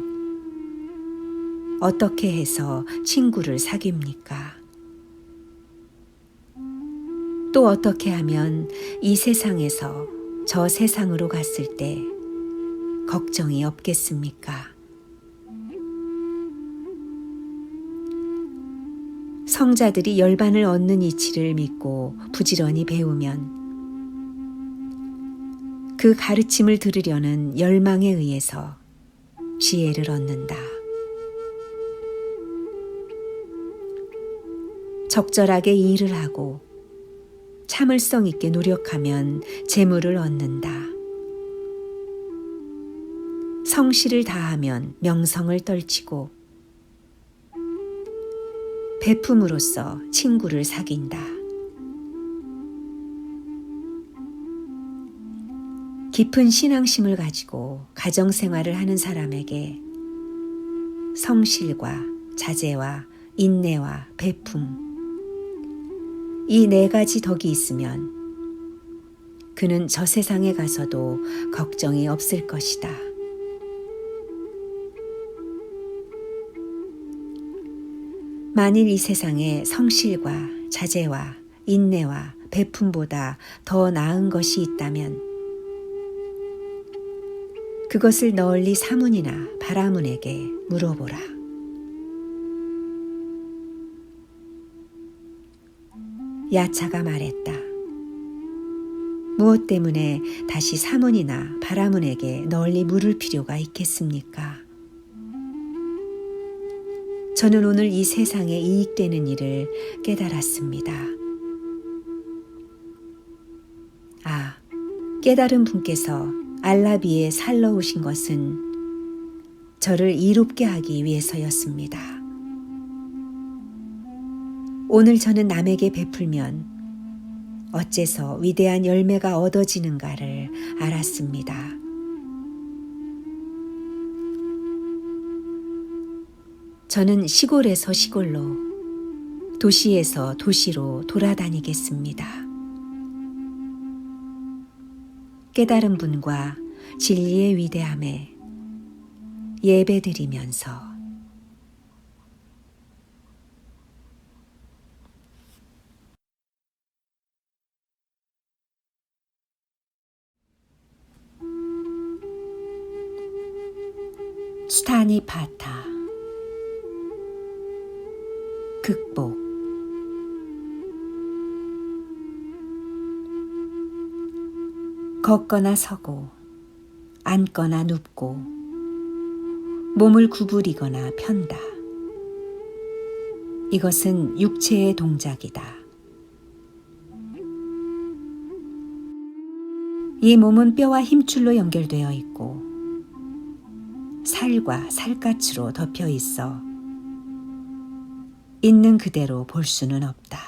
어떻게 해서 친구를 사귀입니까? 또 어떻게 하면 이 세상에서 저 세상으로 갔을 때 걱정이 없겠습니까? 성자들이 열반을 얻는 이치를 믿고 부지런히 배우면 그 가르침을 들으려는 열망에 의해서 지혜를 얻는다. 적절하게 일을 하고 참을성 있게 노력하면 재물을 얻는다. 성실을 다하면 명성을 떨치고 베품으로써 친구를 사귄다. 깊은 신앙심을 가지고 가정생활을 하는 사람에게 성실과 자제와 인내와 베품 이 네 가지 덕이 있으면 그는 저 세상에 가서도 걱정이 없을 것이다. 만일 이 세상에 성실과 자제와 인내와 베품보다 더 나은 것이 있다면 그것을 널리 사문이나 바라문에게 물어보라. 야차가 말했다. 무엇 때문에 다시 사문이나 바라문에게 널리 물을 필요가 있겠습니까? 저는 오늘 이 세상에 이익되는 일을 깨달았습니다. 아, 깨달은 분께서 알라비에 살러 오신 것은 저를 이롭게 하기 위해서였습니다. 오늘 저는 남에게 베풀면 어째서 위대한 열매가 얻어지는가를 알았습니다. 저는 시골에서 시골로, 도시에서 도시로 돌아다니겠습니다. 깨달은 분과 진리의 위대함에 예배드리면서 스타니 파타. 극복. 걷거나 서고 앉거나 눕고 몸을 구부리거나 편다. 이것은 육체의 동작이다. 이 몸은 뼈와 힘줄로 연결되어 있고 살과 살갗으로 덮여 있어 있는 그대로 볼 수는 없다.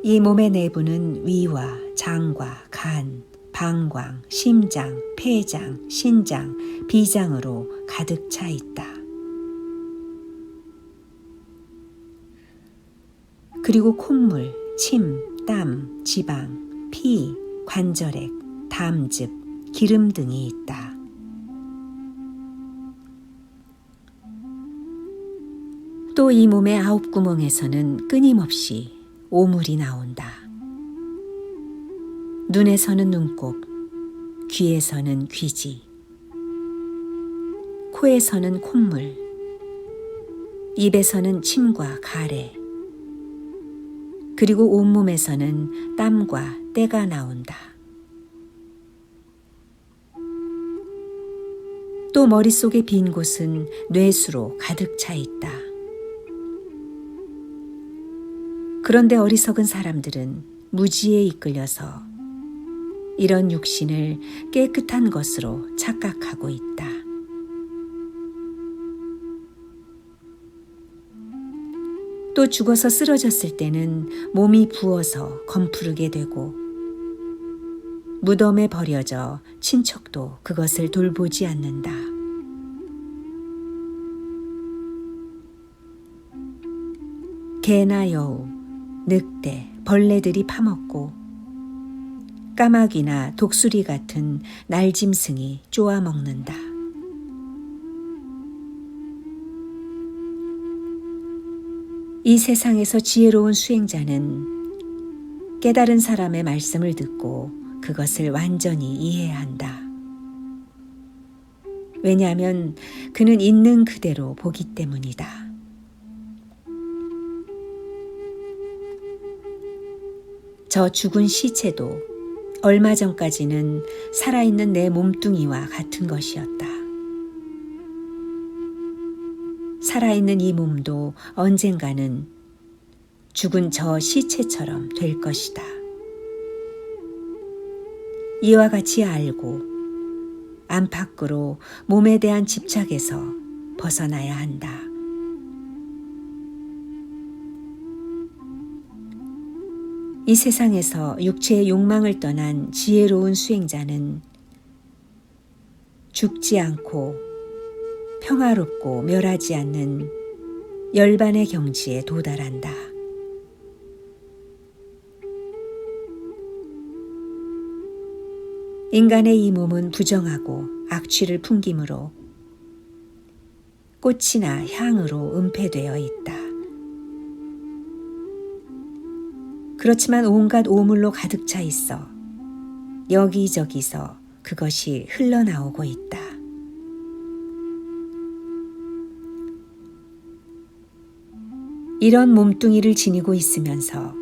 이 몸의 내부는 위와 장과 간, 방광, 심장, 폐장, 신장, 비장으로 가득 차 있다. 그리고 콧물, 침, 땀, 지방, 피, 관절액, 담즙, 기름 등이 있다. 또 이 몸의 9구멍에서는 끊임없이 오물이 나온다. 눈에서는 눈곱, 귀에서는 귀지, 코에서는 콧물, 입에서는 침과 가래, 그리고 온몸에서는 땀과 때가 나온다. 또 머릿속의 빈 곳은 뇌수로 가득 차 있다. 그런데 어리석은 사람들은 무지에 이끌려서 이런 육신을 깨끗한 것으로 착각하고 있다. 또 죽어서 쓰러졌을 때는 몸이 부어서 검푸르게 되고 무덤에 버려져 친척도 그것을 돌보지 않는다. 개나 여우, 늑대, 벌레들이 파먹고 까마귀나 독수리 같은 날짐승이 쪼아 먹는다. 이 세상에서 지혜로운 수행자는 깨달은 사람의 말씀을 듣고 그것을 완전히 이해해야 한다. 왜냐하면 그는 있는 그대로 보기 때문이다. 저 죽은 시체도 얼마 전까지는 살아있는 내 몸뚱이와 같은 것이었다. 살아있는 이 몸도 언젠가는 죽은 저 시체처럼 될 것이다. 이와 같이 알고 안팎으로 몸에 대한 집착에서 벗어나야 한다. 이 세상에서 육체의 욕망을 떠난 지혜로운 수행자는 죽지 않고 평화롭고 멸하지 않는 열반의 경지에 도달한다. 인간의 이 몸은 부정하고 악취를 풍기므로 꽃이나 향으로 은폐되어 있다. 그렇지만 온갖 오물로 가득 차 있어 여기저기서 그것이 흘러나오고 있다. 이런 몸뚱이를 지니고 있으면서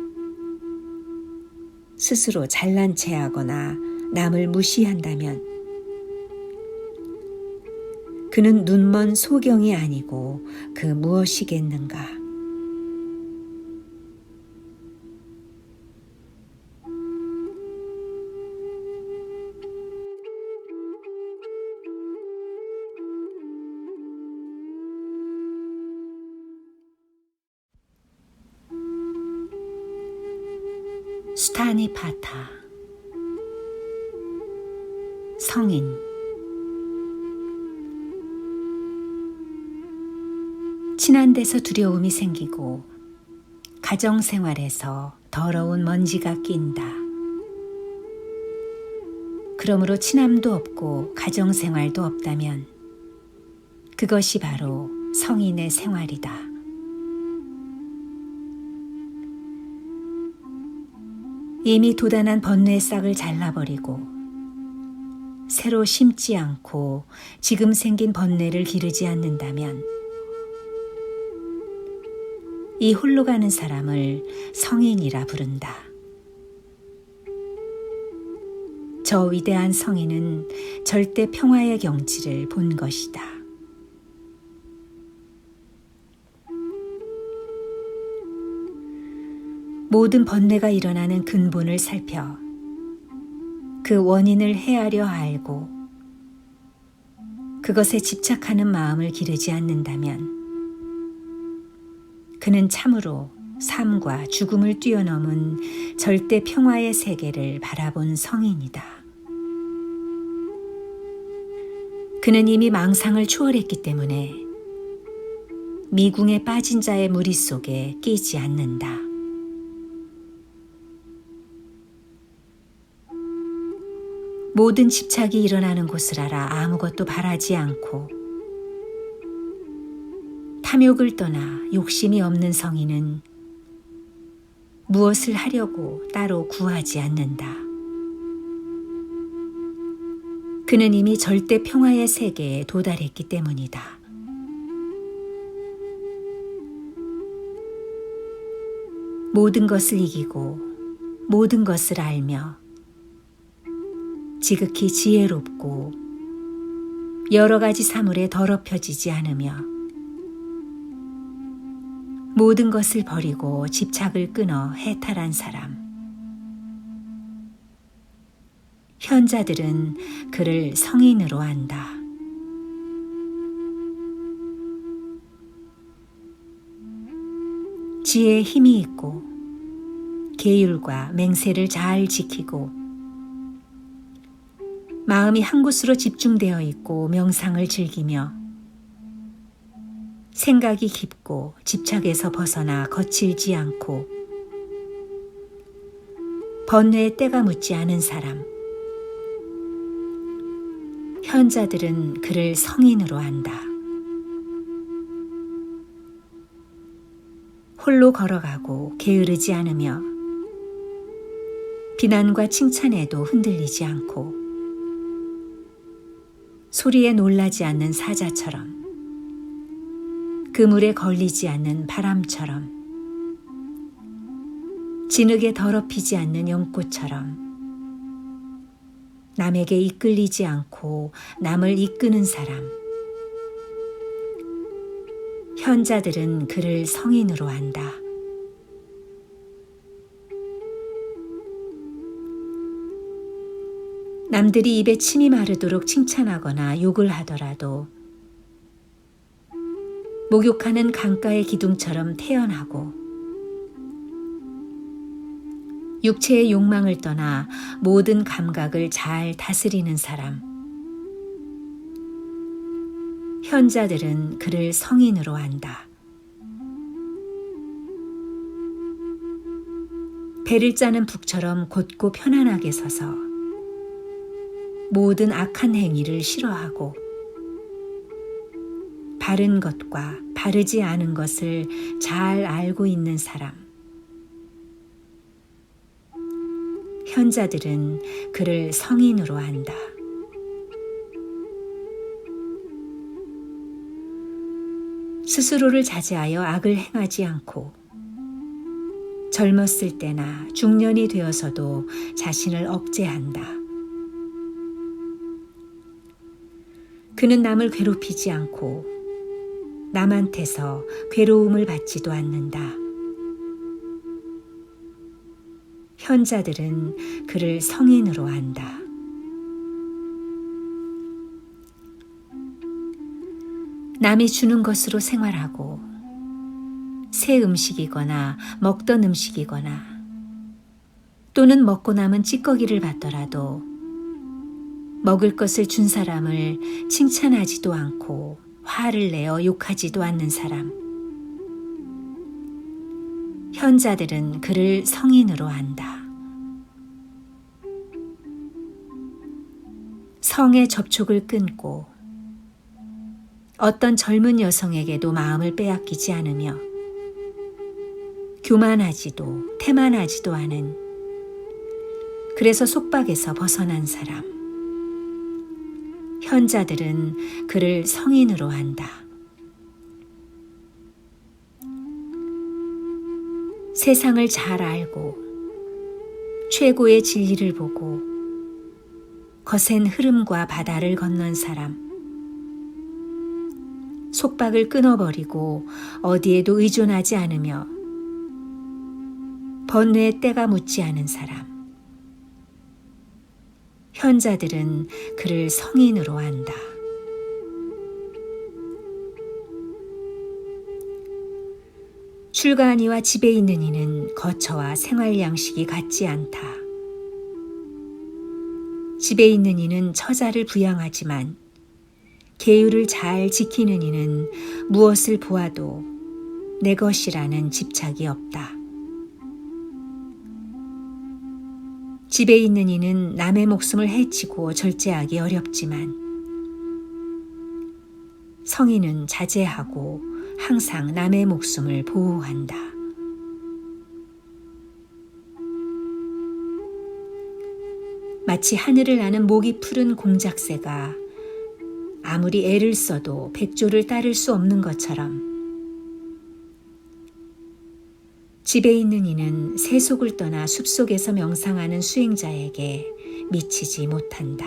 스스로 잘난 체하거나 남을 무시한다면 그는 눈먼 소경이 아니고 그 무엇이겠는가. 수타니파타. 성인. 친한 데서 두려움이 생기고 가정생활에서 더러운 먼지가 낀다. 그러므로 친함도 없고 가정생활도 없다면 그것이 바로 성인의 생활이다. 이미 도단한 번뇌의 싹을 잘라버리고 새로 심지 않고 지금 생긴 번뇌를 기르지 않는다면 이 홀로 가는 사람을 성인이라 부른다. 저 위대한 성인은 절대 평화의 경지를 본 것이다. 모든 번뇌가 일어나는 근본을 살펴 그 원인을 헤아려 알고 그것에 집착하는 마음을 기르지 않는다면 그는 참으로 삶과 죽음을 뛰어넘은 절대 평화의 세계를 바라본 성인이다. 그는 이미 망상을 초월했기 때문에 미궁에 빠진 자의 무리 속에 끼지 않는다. 모든 집착이 일어나는 곳을 알아 아무것도 바라지 않고 탐욕을 떠나 욕심이 없는 성인은 무엇을 하려고 따로 구하지 않는다. 그는 이미 절대 평화의 세계에 도달했기 때문이다. 모든 것을 이기고 모든 것을 알며 지극히 지혜롭고 여러 가지 사물에 더럽혀지지 않으며 모든 것을 버리고 집착을 끊어 해탈한 사람. 현자들은 그를 성인으로 안다. 지혜에 힘이 있고 계율과 맹세를 잘 지키고 마음이 한 곳으로 집중되어 있고 명상을 즐기며 생각이 깊고 집착에서 벗어나 거칠지 않고 번뇌에 때가 묻지 않은 사람. 현자들은 그를 성인으로 안다. 홀로 걸어가고 게으르지 않으며 비난과 칭찬에도 흔들리지 않고 소리에 놀라지 않는 사자처럼 그물에 걸리지 않는 바람처럼 진흙에 더럽히지 않는 연꽃처럼 남에게 이끌리지 않고 남을 이끄는 사람. 현자들은 그를 성인으로 안다. 남들이 입에 침이 마르도록 칭찬하거나 욕을 하더라도 목욕하는 강가의 기둥처럼 태연하고 육체의 욕망을 떠나 모든 감각을 잘 다스리는 사람. 현자들은 그를 성인으로 안다. 배를 짜는 북처럼 곧고 편안하게 서서 모든 악한 행위를 싫어하고 바른 것과 바르지 않은 것을 잘 알고 있는 사람. 현자들은 그를 성인으로 안다. 스스로를 자제하여 악을 행하지 않고 젊었을 때나 중년이 되어서도 자신을 억제한다. 그는 남을 괴롭히지 않고 남한테서 괴로움을 받지도 않는다. 현자들은 그를 성인으로 안다. 남이 주는 것으로 생활하고 새 음식이거나 먹던 음식이거나 또는 먹고 남은 찌꺼기를 받더라도 먹을 것을 준 사람을 칭찬하지도 않고 화를 내어 욕하지도 않는 사람. 현자들은 그를 성인으로 안다. 성의 접촉을 끊고 어떤 젊은 여성에게도 마음을 빼앗기지 않으며 교만하지도 태만하지도 않은, 그래서 속박에서 벗어난 사람. 현자들은 그를 성인으로 안다. 세상을 잘 알고 최고의 진리를 보고 거센 흐름과 바다를 건넌 사람. 속박을 끊어버리고 어디에도 의존하지 않으며 번뇌의 때가 묻지 않은 사람. 현자들은 그를 성인으로 안다. 출가한 이와 집에 있는 이는 거처와 생활 양식이 같지 않다. 집에 있는 이는 처자를 부양하지만 계율을 잘 지키는 이는 무엇을 보아도 내 것이라는 집착이 없다. 집에 있는 이는 남의 목숨을 해치고 절제하기 어렵지만 성인은 자제하고 항상 남의 목숨을 보호한다. 마치 하늘을 나는 목이 푸른 공작새가 아무리 애를 써도 백조를 따를 수 없는 것처럼 집에 있는 이는 세속을 떠나 숲속에서 명상하는 수행자에게 미치지 못한다.